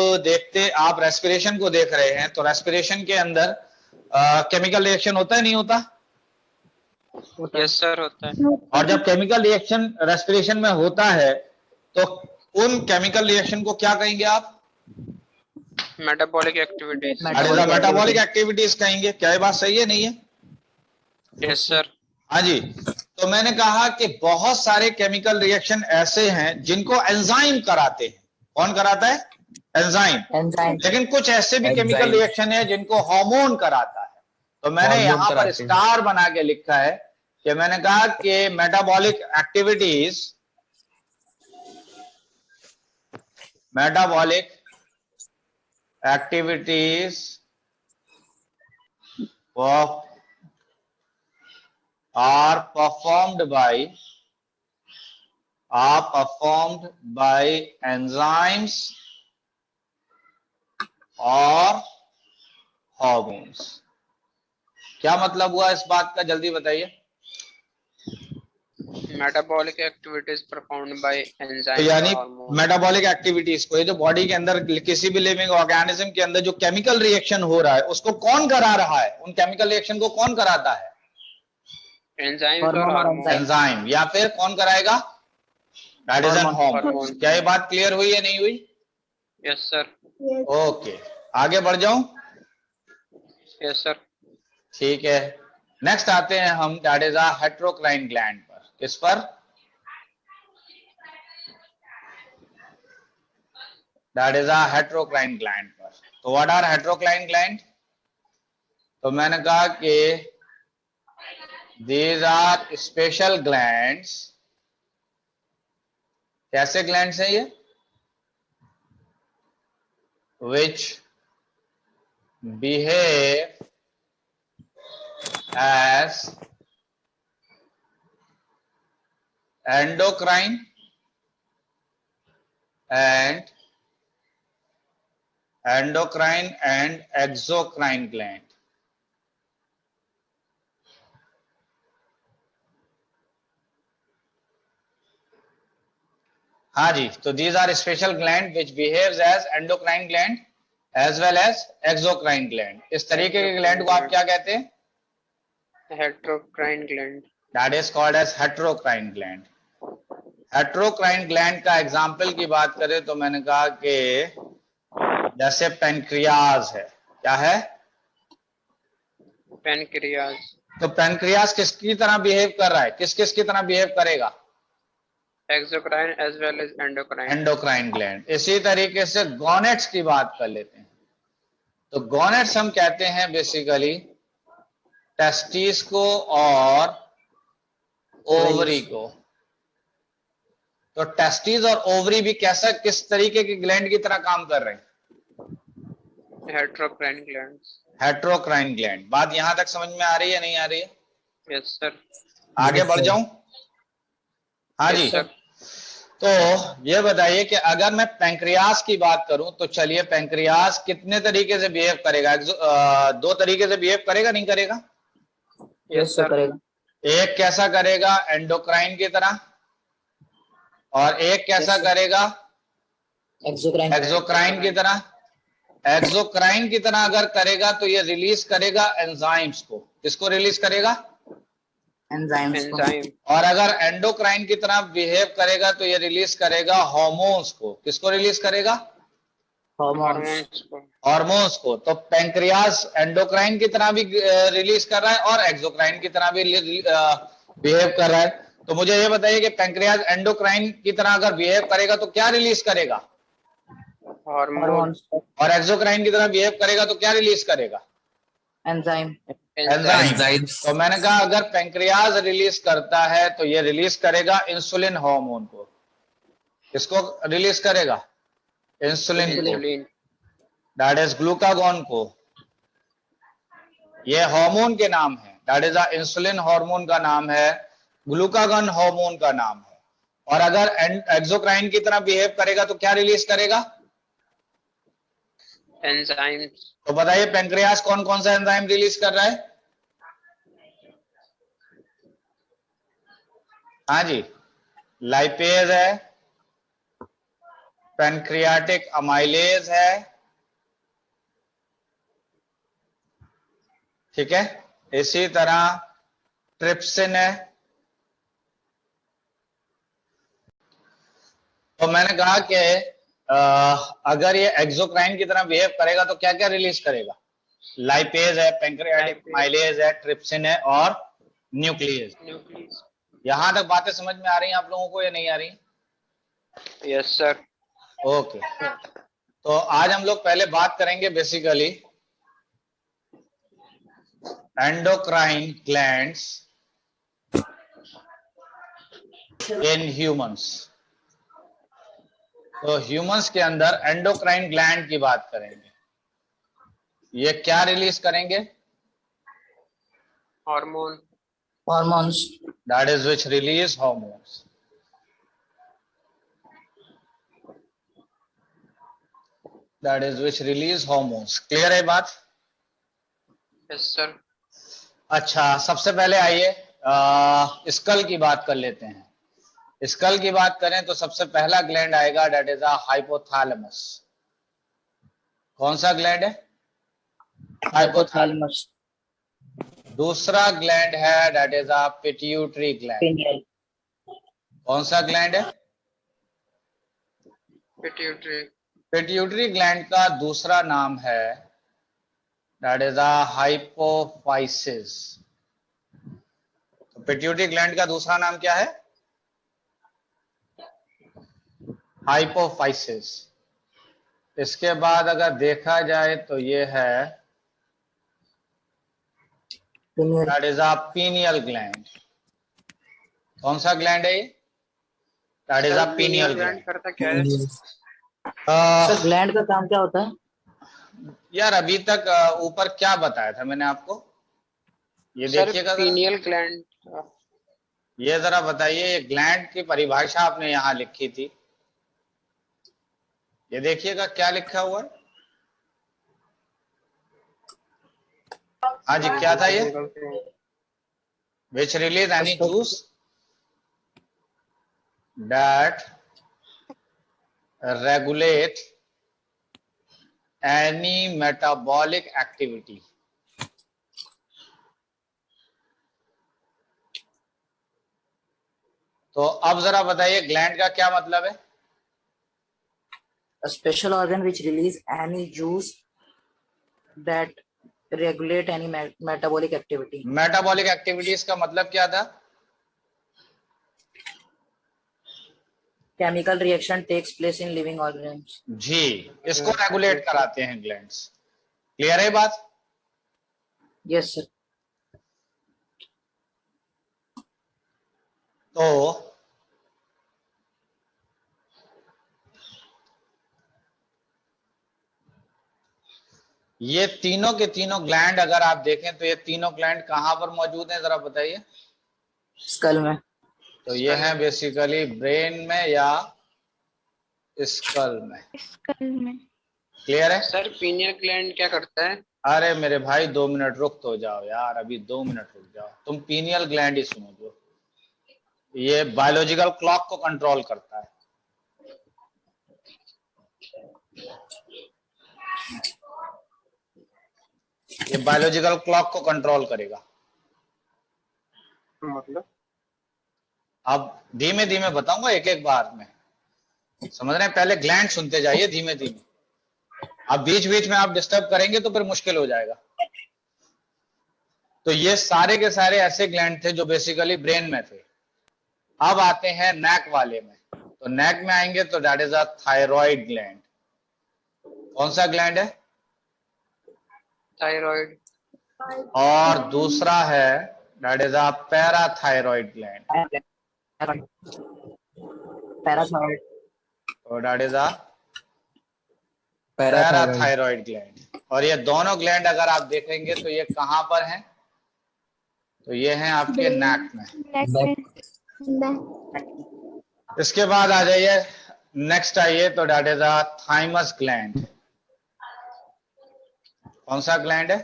आप रेस्पिरेशन को देख रहे हैं तो रेस्पिरेशन के अंदर केमिकल रिएक्शन होता है, नहीं होता? होता है। यस सर होता है। और जब केमिकल रिएक्शन रेस्पिरेशन में होता है तो उन केमिकल रिएक्शन को क्या कहेंगे आप? Metabolic activities. मेटाबॉलिक एक्टिविटीज कहेंगे। क्या ये बात सही है, नहीं है? Yes sir. हाँ जी। तो मैंने कहा कि बहुत सारे केमिकल रिएक्शन ऐसे हैं जिनको एंजाइम कराते हैं। कौन कराता है? एंजाइम। Enzyme. लेकिन कुछ ऐसे भी केमिकल Enzymes. रिएक्शन है जिनको हार्मोन कराता है। तो मैंने हार्मोन यहां पर कराते हैं। स्टार बना के लिखा है कि मैंने कहा कि metabolic activities are performed by enzymes और hormones। क्या मतलब हुआ इस बात का, जल्दी बताइए। मेटाबॉलिक एक्टिविटीज परफॉर्म्ड बाय तो एंजाइम यानी हार्मोन। मेटाबॉलिक एक्टिविटीज को, ये जो बॉडी के अंदर किसी भी लिविंग ऑर्गेनिज्म के अंदर जो केमिकल रिएक्शन हो रहा है उसको कौन करा रहा है? उन केमिकल रिएक्शन को कौन कराता है? एंजाइम्स और Hormone और हार्मोन। enzyme. एंजाइम। या फिर कौन कराएगा? That is N Hormone. Hormone. क्या ये बात क्लियर हुई या नहीं हुई? Yes sir. ओके, आगे बढ़ जाऊं? Yes sir. ठीक है, नेक्स्ट आते हैं हम, दैट इज अ हेटेरोक्राइन ग्लैंड पर। किस पर? दैट इज अ हेटेरोक्राइन ग्लैंड पर। तो व्हाट आर हेटेरोक्राइन ग्लैंड? तो मैंने कहा कि दीज आर स्पेशल ग्लैंड्स। कैसे ग्लैंड्स हैं ये? which behave as endocrine and exocrine gland. हाँ जी, तो these are special gland which behaves as endocrine gland as well as exocrine gland. इस तरीके के ग्लैंड को आप क्या कहते हैं? Heterocrine gland. That is called as heterocrine gland. Heterocrine gland का एग्जाम्पल की बात करें तो मैंने कहा कि जैसे पेनक्रियाज है, क्या है? Pancreas. तो पेनक्रियाज किसकी तरह बिहेव कर रहा है? किस किस की तरह बिहेव करेगा? Exocrine as well as endocrine. Endocrine gland. इसी तरीके से गोनेट्स की बात कर लेते हैं. तो गोनेट्स हम कहते हैं बेसिकली टेस्टिस को और ओवरी को. तो टेस्टिस और ओवरी भी किस तरीके के ग्लैंड की तरह काम कर रहे हैं? Heterocrine glands. Heterocrine gland. बात यहां तक समझ में आ रही है, नहीं आ रही है? Yes sir. आगे बढ़ जाऊं? हाँ जी. Yes, sir. तो ये बताइए कि अगर मैं पेंक्रियास की बात करूं तो चलिए, पेंक्रियास कितने तरीके से बिहेव करेगा? दो तरीके से बिहेव करेगा, नहीं करेगा? Yes sir. करेगा. एक कैसा करेगा? एंडोक्राइन की तरह. और एक कैसा करेगा? एक्सोक्राइन की तरह. एक्सोक्राइन की तरह अगर करेगा तो ये रिलीज करेगा एंजाइम्स को. किसको रिलीज करेगा? Enzyme. और अगर एंडोक्राइन की तरह बिहेव करेगा तो ये रिलीज करेगा हार्मोन्स को. किसको रिलीज करेगा? Hormones को. हार्मोन्स को. तो पेंक्रियास एंडोक्राइन की तरह भी रिलीज कर रहा है और एक्सोक्राइन की तरह भी बिहेव कर रहा है. तो मुझे ये बताइए कि पेंक्रियास एंडोक्राइन की तरह अगर बिहेव करेगा तो क्या रिलीज करेगा? Hormones. और एक्सोक्राइन की तरह बिहेव करेगा तो क्या रिलीज करेगा? एंजाइम. एंजाइम. तो मैंने कहा अगर पेंक्रियाज रिलीज करता है तो ये रिलीज करेगा इंसुलिन हार्मोन को. किसको रिलीज करेगा? इंसुलिन को. Insulin. दैट इज ग्लूकागॉन को. ये हार्मोन के नाम है. दैट इज इंसुलिन हार्मोन का नाम है, ग्लूकागॉन हार्मोन का नाम है. और अगर एक्सोक्राइन की तरह बिहेव करेगा तो क्या रिलीज करेगा? Enzymes. तो बताइए पेंक्रियास कौन कौन सा एंजाइम रिलीज कर रहा है? हाँ जी, लाइपेज है, पेनक्रियाटिक अमाइलेज है, ठीक है. इसी तरह ट्रिप्सिन है. तो मैंने कहा कि अगर ये एक्सोक्राइन की तरह बिहेव करेगा तो क्या क्या रिलीज करेगा? लाइपेज है, पेंक्रियाटिक अमाइलेज है, ट्रिप्सिन है और न्यूक्लियस. Nucleus. यहां तक बातें समझ में आ रही हैं आप लोगों को या नहीं आ रही? Yes sir. ओके. तो आज हम लोग पहले बात करेंगे basically endocrine glands in humans. तो ह्यूमंस के अंदर एंडोक्राइन ग्लैंड की बात करेंगे. ये क्या रिलीज करेंगे? Hormone. Hormones. That is which release hormones. That is which release hormones. Clear है बात? Yes sir. अच्छा, सबसे पहले आइए स्कल की बात कर लेते हैं. स्कल की बात करें तो सबसे पहला ग्लैंड आएगा, दैट इज हाइपोथैलेमस. कौन सा ग्लैंड है? हाइपोथैलेमस. दूसरा ग्लैंड है, that is pituitary gland. Pineal. कौन सा ग्लैंड है? Pituitary. पिट्यूटरी ग्लैंड का दूसरा नाम है, दैट इज हाइपोफाइसिस. तो पिट्यूटरी ग्लैंड का दूसरा नाम क्या है? हाइपोफाइसिस. इसके बाद अगर देखा जाए तो ये है, Pineal. That is pineal gland. कौन सा ग्लैंड है ये? That is pineal Gland gland. करता क्या है? सर ग्लैंड का काम क्या होता है? यार अभी तक ऊपर क्या बताया था मैंने आपको, ये सर देखिएगा जरा, पीनियल ग्लैंड, ये जरा बताइए, ये ग्लैंड की परिभाषा आपने यहाँ लिखी थी, ये देखिएगा क्या लिखा हुआ है। हाँ जी, क्या था ये, which release any juice that regulate any metabolic activity। तो अब जरा बताइए ग्लैंड का क्या मतलब है। A special organ which release any juice that regulate any metabolic activity. Metabolic activities का मतलब क्या था। Chemical reaction takes place in living organisms. जी, इसको रेगुलेट कराते हैं ग्लैंड्स। क्लियर है बात। Yes, sir. तो ये तीनों के तीनों ग्लैंड अगर आप देखें तो ये तीनों ग्लैंड कहां पर मौजूद हैं, जरा बताइए। Skull में। तो ये है बेसिकली ब्रेन में या स्कल में। स्कल में। क्लियर है। सर पीनियल ग्लैंड क्या करता है? अरे मेरे भाई 2 मिनट रुक तो जाओ यार, अभी 2 मिनट रुक जाओ, तुम पीनियल ग्लैंड ही सुनो। जो ये बायोलॉजिकल क्लॉक को कंट्रोल करता है। ये बायोलॉजिकल क्लॉक को कंट्रोल करेगा। मतलब अब धीमे धीमे बताऊंगा एक एक बार में, समझ रहे हैं। पहले ग्लैंड सुनते जाइए धीमे धीमे, अब बीच बीच में आप डिस्टर्ब करेंगे तो फिर मुश्किल हो जाएगा। तो ये सारे के सारे ऐसे ग्लैंड थे जो बेसिकली ब्रेन में थे। अब आते हैं नेक वाले में, तो नेक में आएंगे तो that is a thyroid gland. कौन सा ग्लैंड है? थायराइड। और दूसरा है that is a parathyroid gland. Parathyroid. तो that is a parathyroid gland. और ये दोनों ग्लैंड अगर आप देखेंगे तो ये कहां पर हैं, तो ये हैं आपके नेक में। इसके बाद आ जाइए, नेक्स्ट आइए तो that is a thymus gland. कौन सा ग्लैंड है?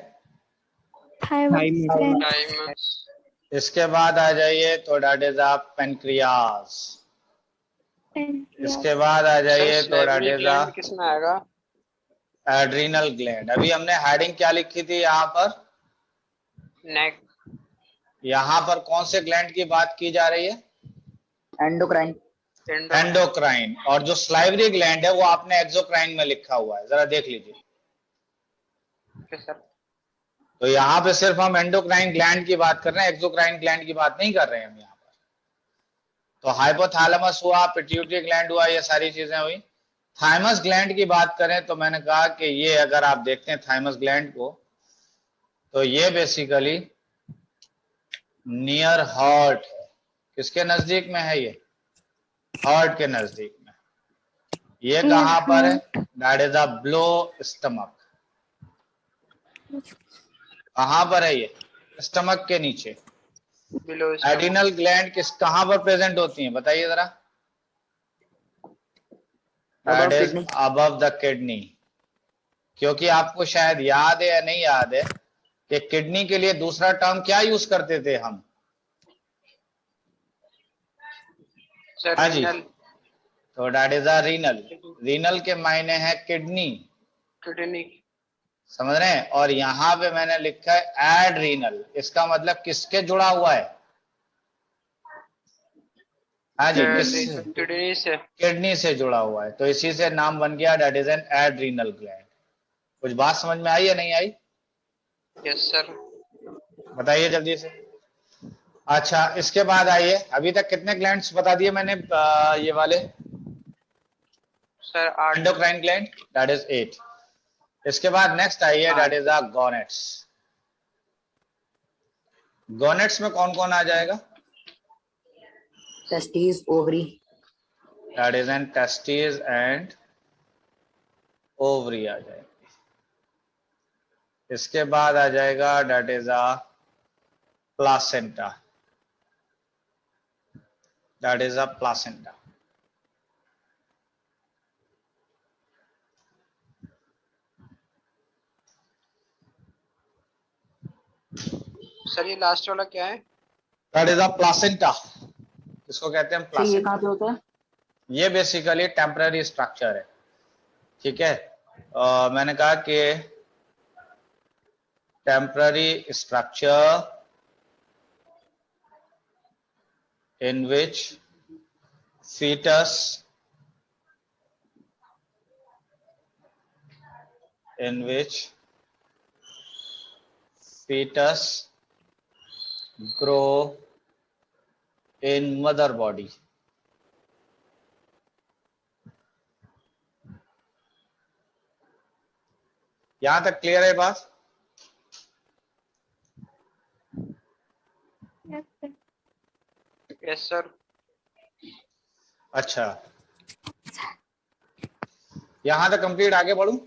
थाइमस। इसके बाद आ जाइए तो दैट इज अ पेनक्रियास। इसके बाद आ जाइए तो दैट इज अ ग्लैंड किसमें आएगा? Adrenal gland. अभी हमने हेडिंग क्या लिखी थी यहाँ पर, नेक। यहाँ पर कौन से ग्लैंड की बात की जा रही है? Endocrine. एंडोक्राइन। और जो स्लाइवरी ग्लैंड है वो आपने एक्सोक्राइन में लिखा हुआ है, जरा देख लीजिए। सर तो यहाँ पे सिर्फ हम एंडोक्राइन ग्लैंड की बात कर रहे हैं, एक्सोक्राइन ग्लैंड की बात नहीं कर रहे हैं हम यहाँ पर। तो हाइपोथैलेमस हुआ, पिट्यूटरी ग्लैंड हुआ, ये सारी चीजें हुई। थाइमस ग्लैंड की बात करें तो मैंने कहा कि ये अगर आप देखते हैं थाइमस ग्लैंड को, तो ये बेसिकली नियर हार्ट है। किसके नजदीक में है ये? हार्ट के नजदीक में। ये कहां पर है? That is a blow stomach. कहां पर है ये? स्टमक के नीचे। बिलो एड्रिनल ग्लैंड किस कहां पर प्रेजेंट होती हैं, बताइए जरा। That is above the kidney. क्योंकि आपको शायद याद है या नहीं याद है कि किडनी के लिए दूसरा टर्म क्या यूज करते थे हम? हाँ जी, तो that is a renal. Renal के मायने है किडनी, किडनी। समझ रहे हैं। और यहां पे मैंने लिखा है एड्रीनल, इसका मतलब किसके जुड़ा हुआ है? हाँ जी, किस? किडनी से। किडनी से जुड़ा हुआ है, तो इसी से नाम बन गया, that is N adrenal gland. कुछ बात समझ में आई या नहीं आई? Yes sir. बताइए जल्दी से। अच्छा, इसके बाद आइए, अभी तक कितने ग्लैंड्स बता दिए मैंने, ये वाले sir 8। Endocrine gland, that is 8। इसके बाद नेक्स्ट आइए, that is a gonads. Gonads में कौन कौन आ जाएगा? Testes, ovary. That is an testis and ovary आ जाएगी। इसके बाद आ जाएगा that is a placenta. That is a placenta. Sir ये लास्ट वाला क्या है? That is a placenta. इसको कहते हैं सर ये placenta. कहाँ पे होता है? ये बेसिकली टेम्पररी स्ट्रक्चर है, ठीक है। मैंने कहा कि temporary structure in which fetus grow in mother body. यहां तक क्लियर है बात? Yes, sir. Yes sir. अच्छा, यहां तक कंप्लीट, आगे बढ़ूं?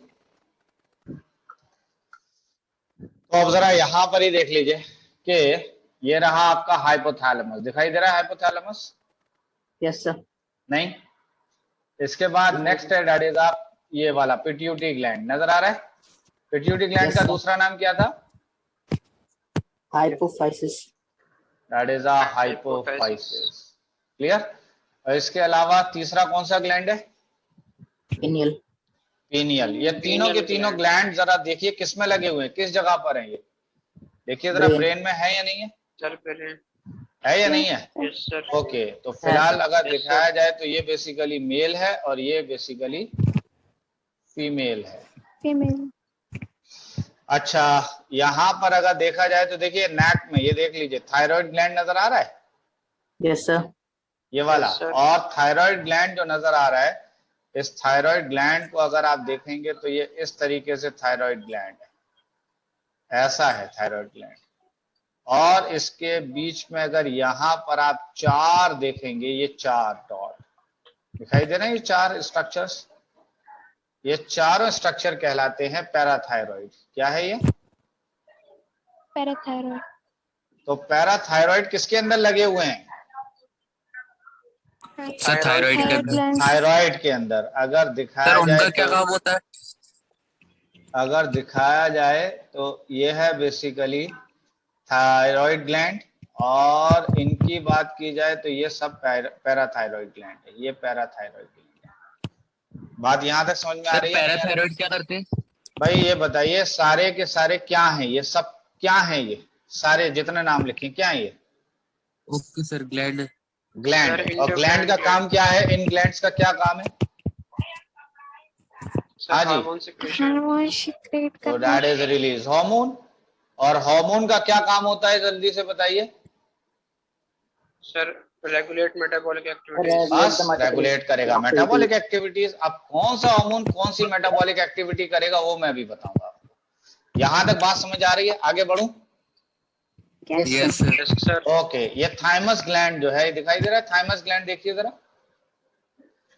तो अब जरा यहां पर ही देख लीजिए कि ये रहा आपका हाइपोथैलेमस, दिखाई दे रहा है हाइपोथैलेमस? Yes sir. नहीं। इसके बाद नेक्स्ट है डेट इज आप ये वाला पिट्यूटरी ग्लैंड, नजर आ रहा है? पिट्यूटरी ग्लैंड Yes, का sir. दूसरा नाम क्या था? Hypophysis. That is a hypophysis. Clear? और इसके अलावा तीसरा कौन सा ग्लैंड है? पिनियल। पीनियल। ये तीनों के तीनों ग्लैंड जरा देखिए किस में लगे हुए हैं, किस जगह पर हैं ये? देखिए जरा, Brain. ब्रेन में है या नहीं है? सर पहले है या नहीं है? Yes sir. ओके, तो फिलहाल अगर Yes, दिखाया sir. जाए तो ये बेसिकली मेल है और ये बेसिकली फीमेल है। Female. अच्छा, यहां पर अगर देखा जाए तो देखिए नेक में ये देख लीजिए, थायराइड ग्लैंड नजर आ रहा है, यस सर। ये वाला। Yes, sir. और थायराइड ग्लैंड जो नजर आ रहा है, इस थायराइड ग्लैंड को अगर आप देखेंगे तो ये इस तरीके से थायराइड ग्लैंड है, ऐसा है थायराइड ग्लैंड। और इसके बीच में अगर यहां पर आप चार देखेंगे, ये चार डॉट दिखाई दे रहे हैं, ये चार स्ट्रक्चर्स, ये चारों स्ट्रक्चर कहलाते हैं पैराथायरॉइड। क्या है ये? Parathyroid. तो पैराथायरॉइड किसके अंदर लगे हुए हैं? सर थायराइड के Thyroid अंदर। glands. थायराइड के अंदर। अगर सर दिखाया उनका जाए क्या तो, काम होता है? अगर दिखाया जाए तो ये है बेसिकली थायराइड ग्लैंड, और इनकी बात की जाए तो ये सब पैराथायरॉइड ग्लैंड है, ये पैराथायरॉइड ग्लैंड है। बात यहां तक समझ में आ सर रही है? पैराथायराइड क्या करते हैं? भाई ये बताइए, सारे के सारे क्या हैं, ये सब क्या हैं, ये सारे जितने नाम लिखे क्या है ये? Okay sir, gland. Gland. Sir, और ग्लैंड का काम क्या है? इन ग्लैंड्स का क्या काम है? सर हाँ जी। Hormone secretion. Hormone secrete तो करना. That is release hormone. और हार्मोन का क्या काम होता है, जल्दी से बताइए? Sir regulate metabolic activities. बस रेगुलेट करेगा मेटाबॉलिक एक्टिविटीज। अब कौन सा हार्मोन कौन सी मेटाबॉलिक एक्टिविटी करेगा वो मैं भी बताऊंगा आपको। यहां तक बात समझ आ रही है? आगे बढ़ूं? Yes, yes sir. Sir. Yes sir. Okay, ये थाइमस ग्लैंड जो है दिखाई दे रहा है, थाइमस ग्लैंड देखिए जरा।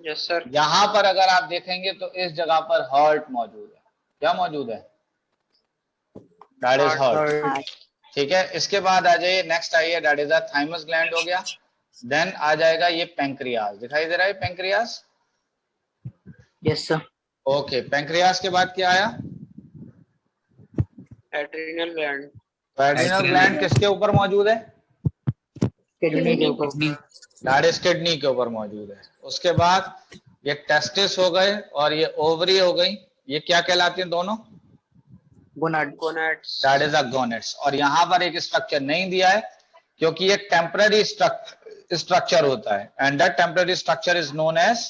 Yes sir. यहां पर अगर आप देखेंगे तो इस जगह पर हार्ट मौजूद है। क्या मौजूद है? That is heart. Heart. ठीक है। इसके बाद आ जाइए, नेक्स्ट आइए, that is a thymus gland हो गया। देन आ जाएगा ये पेंक्रियास, दिखाई दे रहा है pancreas? Yes sir. Okay, pancreas के बाद क्या आया? Adrenal gland. तो एड्रिनल ग्लैंड किसके ऊपर मौजूद है? किडनी के ऊपर। दैट इज किडनी के ऊपर मौजूद है। उसके बाद ये टेस्टिस हो गए और ये ओवरी हो गई, ये क्या कहलाती हैं दोनों? Gonad. Gonads. That is a gonads. और यहां पर एक स्ट्रक्चर नहीं दिया है क्योंकि ये टेम्पररी स्ट्रक्चर होता है, and that temporary structure is known as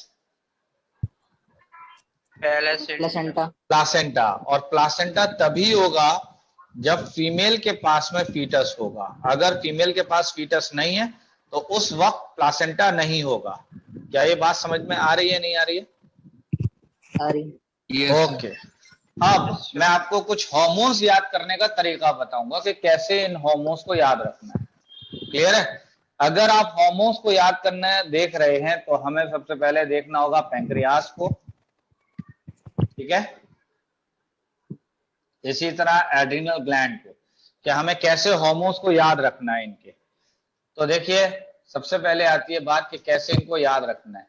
placenta. Placenta. और प्लासेंटा तभी होगा जब फीमेल के पास में फीटस होगा। अगर फीमेल के पास फीटस नहीं है तो उस वक्त प्लासेंटा नहीं होगा। क्या ये बात समझ में आ रही है, नहीं आ रही है? आ रही। ओके। अब मैं आपको कुछ हार्मोन्स याद करने का तरीका बताऊंगा कि कैसे इन हार्मोन्स को याद रखना है। क्लियर है? अगर आप हार्मोन्स को याद करने देख रहे हैं तो हमें सबसे पहले देखना होगा पेंक्रियास को। ठीक है, इसी तरह एड्रिनल ग्लैंड को, कि हमें कैसे हार्मोन्स को याद रखना है इनके। तो देखिए सबसे पहले आती है बात कि कैसे इनको याद रखना है।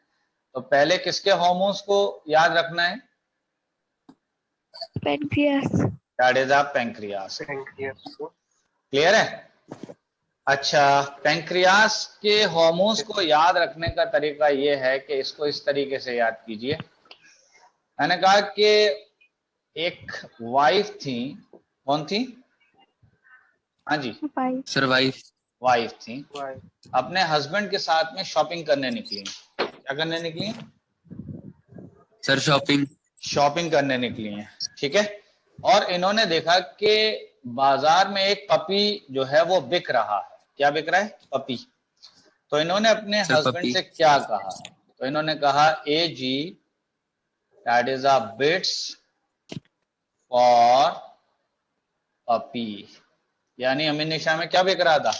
तो पहले किसके हार्मोन्स को याद रखना है? Pancreas. That is pancreas. Clear है? अच्छा, पेंक्रियास के हार्मोन्स को याद रखने का तरीका ये है कि इसको इस तरीके से याद कीजिए। मैंने कहा कि एक वाइफ थी, कौन थी? हाँ जी सरवाइव। वाइफ थी, अपने हस्बैंड के साथ में शॉपिंग करने निकली। क्या करने निकली? Sir shopping. शॉपिंग करने निकली हैं, ठीक है। और इन्होंने देखा कि बाजार में एक पपी जो है वो बिक रहा है। क्या बिक रहा है? पपी। तो इन्होंने अपने सर हस्बैंड पपी। से क्या कहा? तो इन्होंने कहा A G that is a bits for puppy. यानी अमीन निशा में क्या बिक रहा था?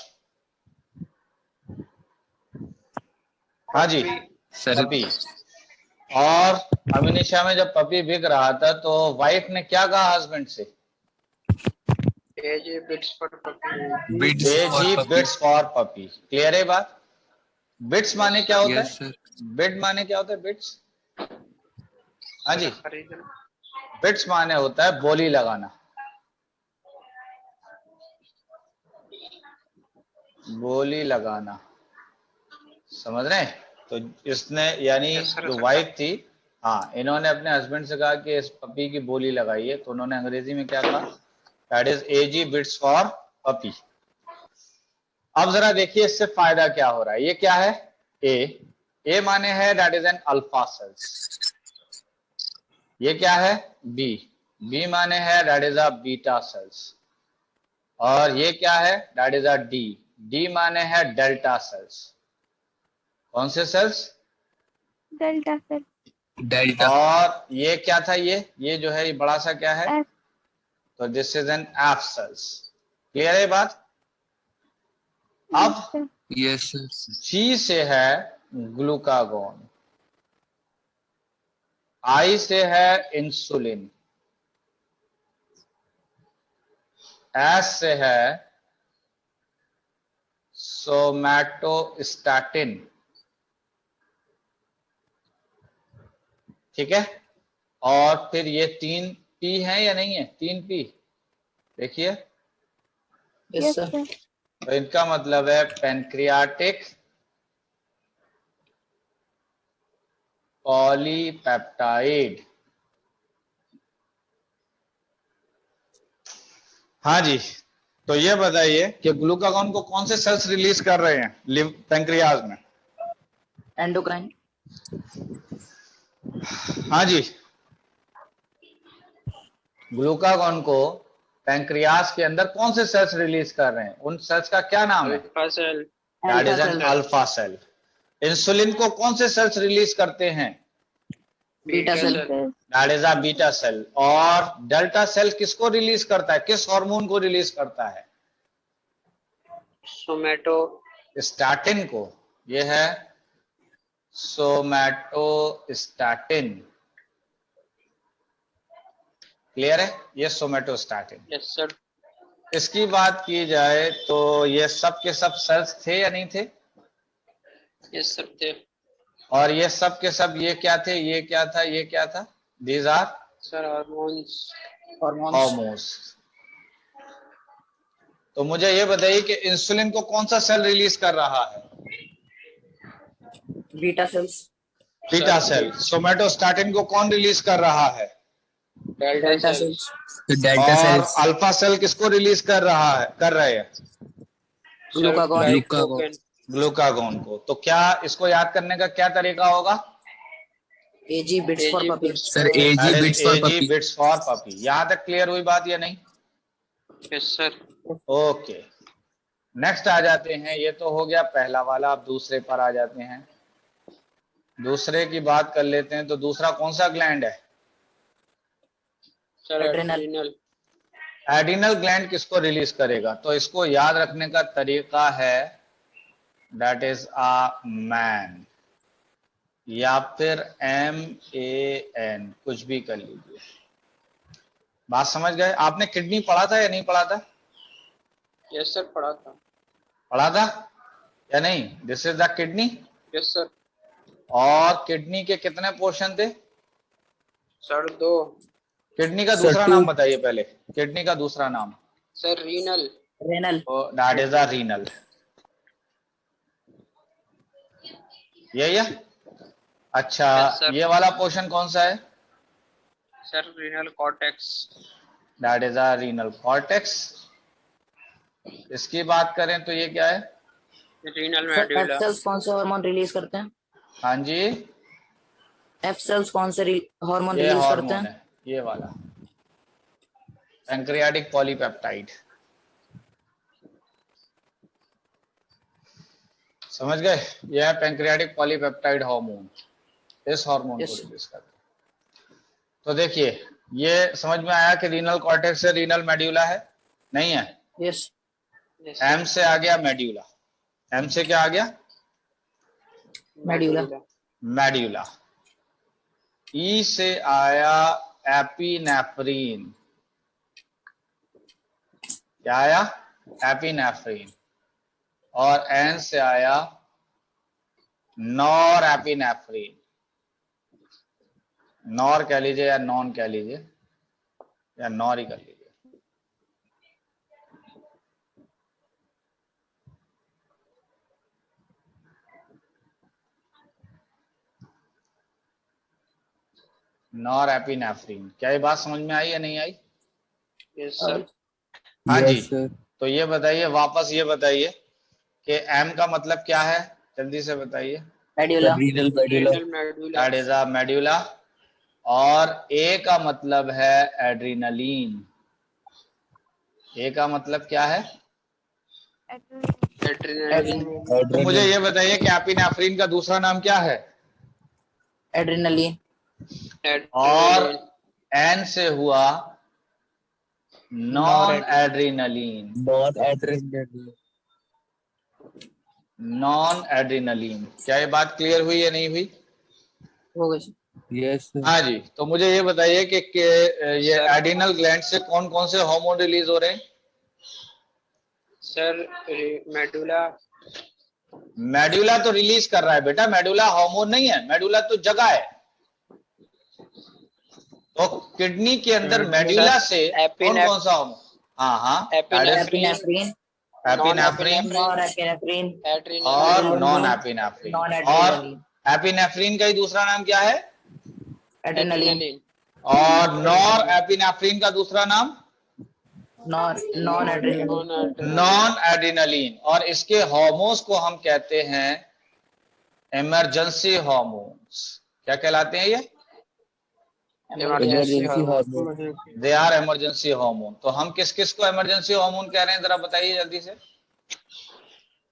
हाँ जी सर पपी। और अमीनिशा में जब पपी बिक रहा था तो वाइफ ने क्या कहा हस्बैंड से? AG bids for puppy. Bids A for G puppy. Bits for puppy. Clear है बात? बिट्स माने क्या होता यस है? सर। बिड माने क्या होता है? बिट्स। हाँ जी, खरीदना। बिट्स माने होता है बोली लगाना। बोली लगाना, समझ रहे हैं? तो इसने यानी Yes, sir, जो sir. वाइफ थी, हाँ, इन्होंने अपने हस्बैंड से कहा कि इस पपी की बोली लगाइए। तो उन्होंने अंग्रेजी में क्या कहा? That is AG bits for puppy. अब जरा देखिए इससे फायदा क्या हो रहा है। ये क्या है? ए माने है that is N alpha cells. ये क्या है? बी माने है that is a beta cells. और ये क्या है? दैट इज अ डी माने है डेल्टा सेल्स। कौन से सेल्स? Delta cell. डेल्टा। और ये क्या था? ये जो है ये बड़ा सा क्या है? एफ। तो this is an F cells. Clear है बात? अब यस सर। जी से है ग्लूकागोन, आई से है इंसुलिन, एस से है सोमैटोस्टैटिन, ठीक है। और फिर ये 3 पी है या नहीं है? 3 पी देखिए। Yes sir. तो इनका मतलब है पैनक्रियाटिक पॉलीपेप्टाइड। हाँ जी, तो ये बताइए कि ग्लूकागॉन को कौन से सेल्स रिलीज कर रहे हैं पैंक्रियाज में? एंडोक्राइन। हाँ जी, ग्लूकागॉन को पैंक्रियाज के अंदर कौन से सेल्स रिलीज कर रहे हैं? उन सेल्स का क्या नाम है? Alpha cell. That is alpha an cell. Alpha cell. Insulin को कौन से सेल्स रिलीज करते हैं? Beta Beta cell. cell. That is a beta cell. और डेल्टा सेल किसको रिलीज करता है? किस हार्मोन को रिलीज करता है? Somato. स्टैटिन को। ये है सोमैटोस्टैटिन। क्लियर है? ये सोमैटोस्टैटिन। Yes, sir. इसकी बात की जाए तो ये सब के सब सेल्स थे या नहीं थे? Yes, sir. They. और ये सब के सब ये क्या थे? ये क्या था? ये क्या था? These are Sir, hormones. Hormones. Hormones. तो मुझे ये बताइए कि इंसुलिन को कौन सा सेल रिलीज कर रहा है? Beta cells. Beta cell. Somatostatin को कौन रिलीज कर रहा है? Delta delta cells. Cells. Delta और सेल्स। अल्फा सेल किसको रिलीज कर रहा है? कर रहे हैं Sir, ग्लूकागॉन। glycogen. ग्लूकागॉन को। तो क्या इसको याद करने का क्या तरीका होगा? A G bits for AG puppy. bids sir for. A G that is bits for A G puppy. Bits for puppy. यहां तक क्लियर हुई बात या नहीं? Yes, sir. ओके, नेक्स्ट आ जाते हैं। ये तो हो गया पहला वाला। अब दूसरे पर आ जाते हैं। दूसरे की बात कर लेते हैं। तो दूसरा कौन सा ग्लैंड है? Sir, Adrenal. adrenal. Adrenal gland किसको रिलीज करेगा? तो इसको याद रखने का तरीका है दैट इज अ मैन, या फिर MAN, कुछ भी कर लीजिए। बात समझ गए? आपने किडनी पढ़ा था या नहीं पढ़ा था? यस सर, पढ़ा था। पढ़ा था या नहीं? This is the kidney. Yes sir. और किडनी के कितने पोर्शन थे? सर 2। किडनी का Sir, दूसरा two. नाम बताइए पहले, किडनी का दूसरा नाम। Sir renal. Renal. That is the renal. ये अच्छा, Yes, sir. ये वाला पोर्शन कौन सा है? Sir renal cortex. That is the renal cortex. इसकी बात करें तो ये क्या है? Renal sir F medulla. Cells कौन से हार्मोन रिलीज करते हैं? हाँ जी, एफ सेल्स कौन से हार्मोन ये रिलीज करते हार्मोन हैं? है, ये वाला पैंक्रियाटिक पॉलीपेप्टाइड। समझ गए? ये है पैंक्रियाटिक पॉलीपेप्टाइड हार्मोन। इस हार्मोन को Yes. रिलीज करते हैं। तो देखिए, ये समझ में आया कि रीनल कॉर्टेक्स से रीनल मेड्यूला है, नहीं है? यस। Yes, एम से आ गया मेड्यूला। एम से क्या आ गया? मेडुला। मेड्यूला। ई से आया एपिनेफ्रीन। क्या आया? एपिनेफ्रीन। और एन से आया नॉर एपिनेफ्रीन। नॉर कह लीजिए या नॉन कह लीजिए, या नॉर ही कर लीजिए। Nor epinephrine. क्या ये बात समझ में आई या नहीं आई? Yes sir. हाँ जी। Yes, sir. तो ये बताइए, वापस ये बताइए कि एम का मतलब क्या है, जल्दी से बताइए। Medulla. Renal medulla. Renal medulla. That is a medulla. और ए का मतलब है एड्रीनलीन। ए का मतलब क्या है? एड्रेनालिन। तो मुझे ये बताइए कि एपिनेफ्रीन का दूसरा नाम क्या है? एड्रेनलिन। और एन से हुआ नॉन एड्रीनलीन। Non-adrenaline. नॉन एड्रीनलीन। क्या ये बात क्लियर हुई या नहीं हुई? हो गई। Yes, sir. हाँ जी। तो मुझे ये बताइए कि ये सर। एड्रिनल ग्लैंड से कौन कौन से हार्मोन रिलीज हो रहे हैं? Sir medulla. मेडुला तो रिलीज कर रहा है बेटा, मेडुला हार्मोन नहीं है, मेडुला तो जगह है। तो किडनी के अंदर मेडुला से कौन कौन सा हार्मोन? हाँ हाँ, एपिनेफ्रीन। एपिनेफ्रीन नॉरएपिनेफ्रीन। और नॉन एपिनेफ्रीन। नॉन और एड्रेनलिन। एपिनेफ्रीन का ही दूसरा नाम क्या है? एड्रेनलिन। और नॉर एपिनेफ्रीन का दूसरा नाम नॉन एड्रेनलिन। Non adrenaline. और इसके हार्मोन्स को हम कहते हैं इमरजेंसी हार्मोन्स। क्या कहलाते हैं ये? Emergency hormone. They are emergency hormone. तो हम किस किस को इमरजेंसी हार्मोन कह रहे हैं, जरा बताइए जल्दी से।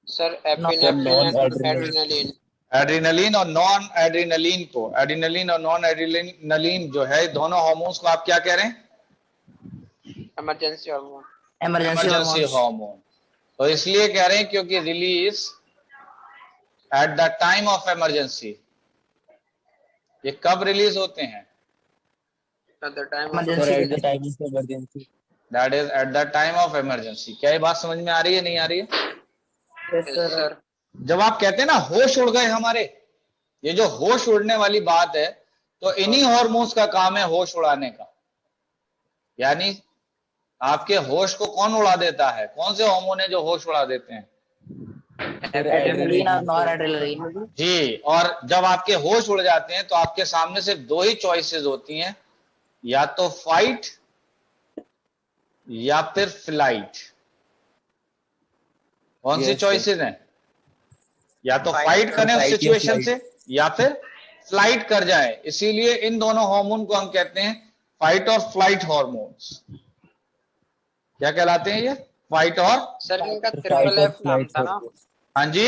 Sir epinephrine and non-adrenaline. Adrenaline. Adrenaline और नॉन एड्रिनलीन को, एड्रिनलीन और नॉन एड्रिनलीन जो है, दोनों हार्मोन्स को आप क्या कह रहे हैं? Emergency hormone. Emergency hormone. तो इसलिए कह रहे हैं क्योंकि release at the time of emergency. ये कब रिलीज होते हैं? At the time of Sir, at the time of emergency. That is at the time of emergency. क्या ये बात समझ में आ रही है, नहीं आ रही है? Yes, sir. जब आप कहते हैं ना होश उड़ गए हमारे, ये जो होश उड़ने वाली बात है, तो इन्हीं हार्मोन्स का काम है होश उड़ाने का। यानी आपके होश को कौन उड़ा देता है? कौन से हार्मोन है जो होश उड़ा देते हैं? एड्रेनलिन और नॉन एड्रेनलिन। जी। और जब आपके होश उड़ जाते हैं तो आपके सामने सिर्फ दो ही चॉइसेस होती हैं, या तो फाइट या फिर फ्लाइट। कौन सी Yes, sir. चॉइसेस हैं? या तो फाइट करें उस Fight या सिचुएशन flight. से, या फिर फ्लाइट कर जाए। इसीलिए इन दोनों हार्मोन को हम कहते हैं फाइट और फ्लाइट हार्मोन्स। क्या कहलाते हैं ये? फाइट और, सर इनका Fight ट्रिपल or एफ नाम flight था ना? hormone. हाँ जी,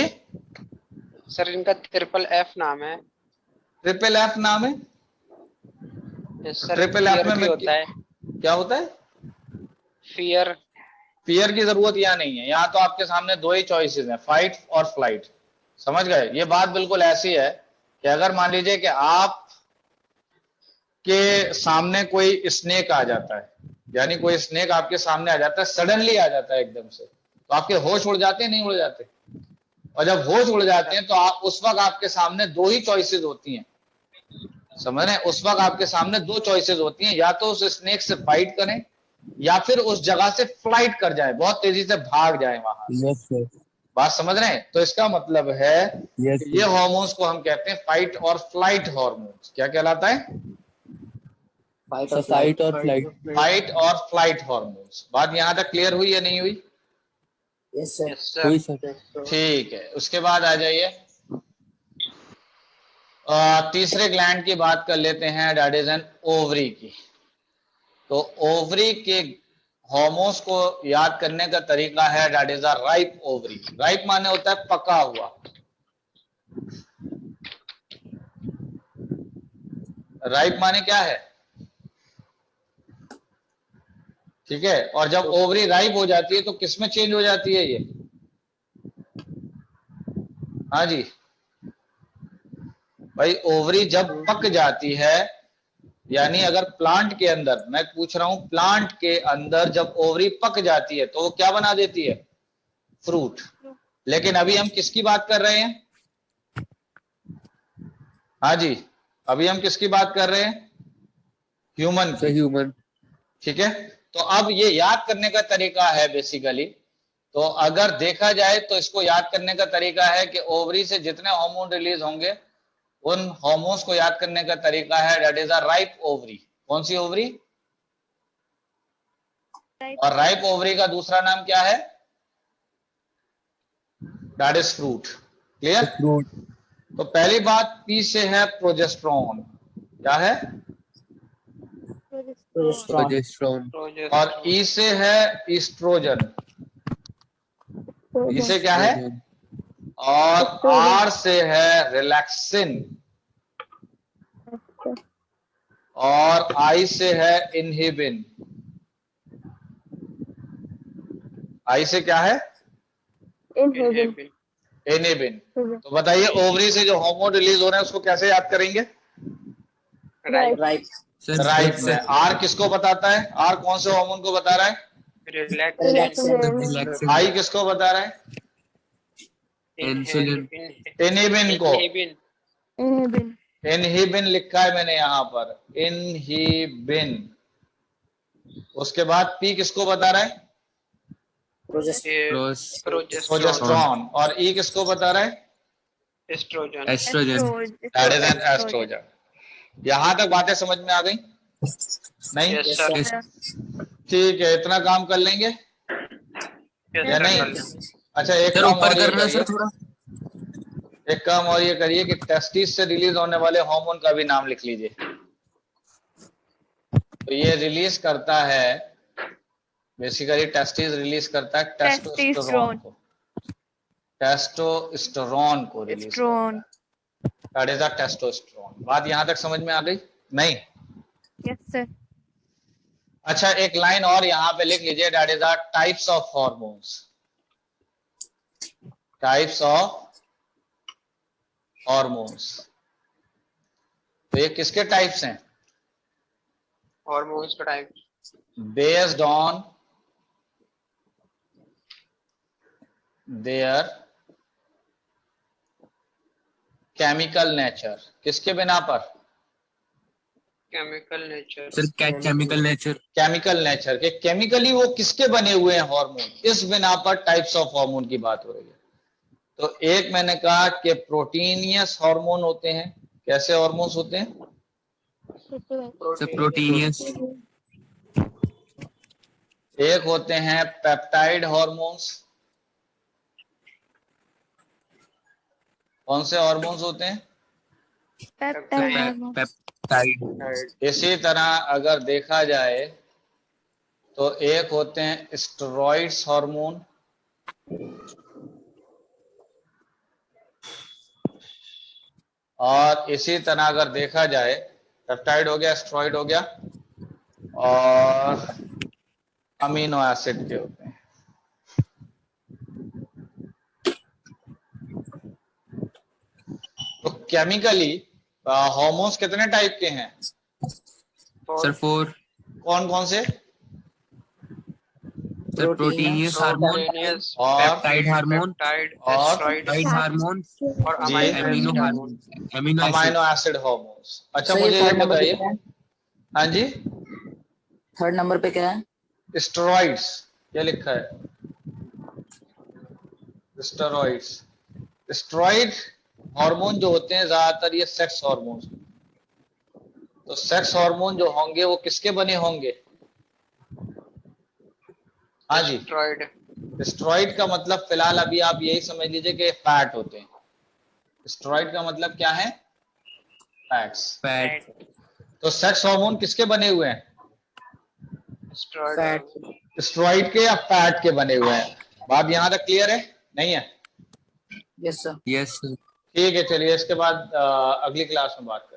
सर इनका ट्रिपल एफ नाम है। ट्रिपल एफ नाम है। Yes, sir triple F fear में भी होता है। क्या होता है? फियर। फियर की जरूरत यहाँ नहीं है। यहाँ तो आपके सामने दो ही चॉइसेस हैं, फाइट और फ्लाइट। समझ गए? ये बात बिल्कुल ऐसी है कि अगर मान लीजिए कि आप के सामने कोई स्नेक आ जाता है, यानी कोई स्नेक आपके सामने आ जाता है, सडनली आ जाता है एकदम से, तो आपके होश उड़ जाते हैं, नहीं उड़ जाते? और जब होश उड़ जाते हैं तो आप उस वक्त आपके सामने दो ही चॉइसेस होती हैं, समझ रहे हैं? उस वक्त आपके सामने दो चॉइसेस होती हैं, या तो उस स्नेक से फाइट करें या फिर उस जगह से फ्लाइट कर जाए, बहुत तेजी से भाग जाए वहां से। यस सर, बात समझ रहे हैं? तो इसका मतलब है यस कि ये हार्मोन्स को हम कहते हैं फाइट और फ्लाइट हार्मोन्स। क्या कहलाता है? Fight sir, or fight flight. और फ्लाइट। फाइट और फ्लाइट हार्मोन्स। बात यहां तक क्लियर हुई या नहीं हुई? Yes, sir. Yes, sir. हुई सर। ठीक है, उसके बाद आ जाइए तीसरे ग्लैंड की बात कर लेते हैं, दैट इज एन ओवरी की। तो ओवरी के हार्मोन्स को याद करने का तरीका है, that is a ripe ovary. Ripe माने होता है पका हुआ, राइप माने क्या है? ठीक है, और जब ओवरी राइप हो जाती है तो किसमें चेंज हो जाती है ये? हाँ जी भाई, ओवरी जब पक जाती है, यानी अगर प्लांट के अंदर, मैं पूछ रहा हूं, प्लांट के अंदर जब ओवरी पक जाती है तो वो क्या बना देती है? फ्रूट। लेकिन अभी हम किसकी बात कर रहे हैं? हाँ जी, अभी हम किसकी बात कर रहे हैं? ह्यूमन सर, की। ह्यूमन। ठीक है, तो अब ये याद करने का तरीका है बेसिकली, तो अगर देखा जाए तो इसको याद करने का तरीका है कि ओवरी से जितने हार्मोन रिलीज होंगे उन हार्मोन्स को याद करने का तरीका है, that is a ripe ovary. कौन सी ओवरी? और राइप ओवरी का दूसरा नाम क्या है? That is fruit. Clear? Fruit. तो पहली बात, पी से है प्रोजेस्टेरोन। क्या है? Progesterone. प्रोजेस्टेरोन। और ई से है ईस्ट्रोजन। ई से क्या है? और आर से है रिलैक्सिन। और आई से है इनहिबिन। आई से क्या है? Inhibin. इनहिबिन। तो बताइए, ओवरी से जो हार्मोन रिलीज हो रहे हैं उसको कैसे याद करेंगे? Right. Right. राइट में। आर किसको बताता है? आर कौन से हार्मोन को बता रहा है? Relaxin. रिलैक्सिंग। आई किसको बता रहा है? इंसुलिन। इनहिबिन को। Inhibin. इनहिबिन लिखा है मैंने यहां पर, इनहिबिन। उसके बाद पी किसको बता रहा है? Progesterone. प्रोजेस्टेरोन। और ई किसको बता रहा है? Estrogen. Estrogen. That is an estrogen. यहां तक बातें समझ में आ गई? नहीं? Yes, sir. ठीक है, इतना काम कर लेंगे Yes, या sir. नहीं? कर लेंगे। अच्छा, एक सर, काम ऊपर और ये करना सर करिए, थोड़ा। एक काम और ये करिए कि टेस्टिस से रिलीज होने वाले हार्मोन का भी नाम लिख लीजिए। तो ये रिलीज करता है, बेसिकली टेस्टिस रिलीज करता है टेस्टोस्टेरोन को। टेस्टोस्टेरोन को रिलीज करता है, दैट इज अ टेस्टोस्टेरोन। बात यहां तक समझ में आ गई? नहीं? Yes, sir. अच्छा, एक लाइन और यहां पे लिख लीजिए, that is a types of hormones. Types of hormones. तो ये किसके टाइप्स हैं? Hormones का type. Based on their chemical nature. किसके बिना पर? Chemical nature. Sir, chemical nature. Chemical nature के, केमिकली वो किसके बने हुए हैं हार्मोन, इस बिना पर टाइप्स ऑफ हार्मोन की बात हो रही है। तो एक मैंने कहा कि प्रोटीनियस हार्मोन होते हैं। कैसे हार्मोन्स होते हैं? Sir, proteinaceous. एक होते हैं पेप्टाइड हार्मोन्स। कौन से हार्मोन्स होते हैं? Peptide hormone. पेप्टाइड। इसी तरह अगर देखा जाए तो एक होते हैं स्टेरॉइड्स हार्मोन। और इसी तरह अगर देखा जाए, पेप्टाइड हो गया, स्टेरॉइड हो गया, और अमीनो एसिड के होते हैं। तो केमिकली हार्मोन्स कितने टाइप के हैं? सर, 4। कौन कौन से? Sir, proteinous hormone, Proteins, और peptide hormone, peptide, और steroid peptide hormone, और जी। amino amino acid hormone, amino acid. Amino acid hormones. अच्छा सर, मुझे ये थर्ड नंबर पे बताइए, क्या है? हाँ जी, थर्ड नंबर पे क्या है? स्टेरॉइड्स क्या लिखा है? स्टेरॉइड्स, स्टेरॉइड हार्मोन जो होते हैं ज्यादातर ये सेक्स हार्मोन, तो सेक्स हार्मोन जो होंगे वो किसके बने होंगे? हाँ जी, steroid, स्टेरॉइड का मतलब फिलहाल अभी आप यही समझ लीजिए कि फैट होते हैं। स्टेरॉइड का मतलब क्या है? फैट्स। Fat. तो सेक्स हार्मोन किसके बने हुए हैं? steroid, fat. स्टेरॉइड के या फैट के बने हुए हैं? बात यहाँ तक क्लियर है? नहीं है? Yes sir. Yes, sir. ठीक है, चलिए इसके बाद अगली क्लास में बात करें।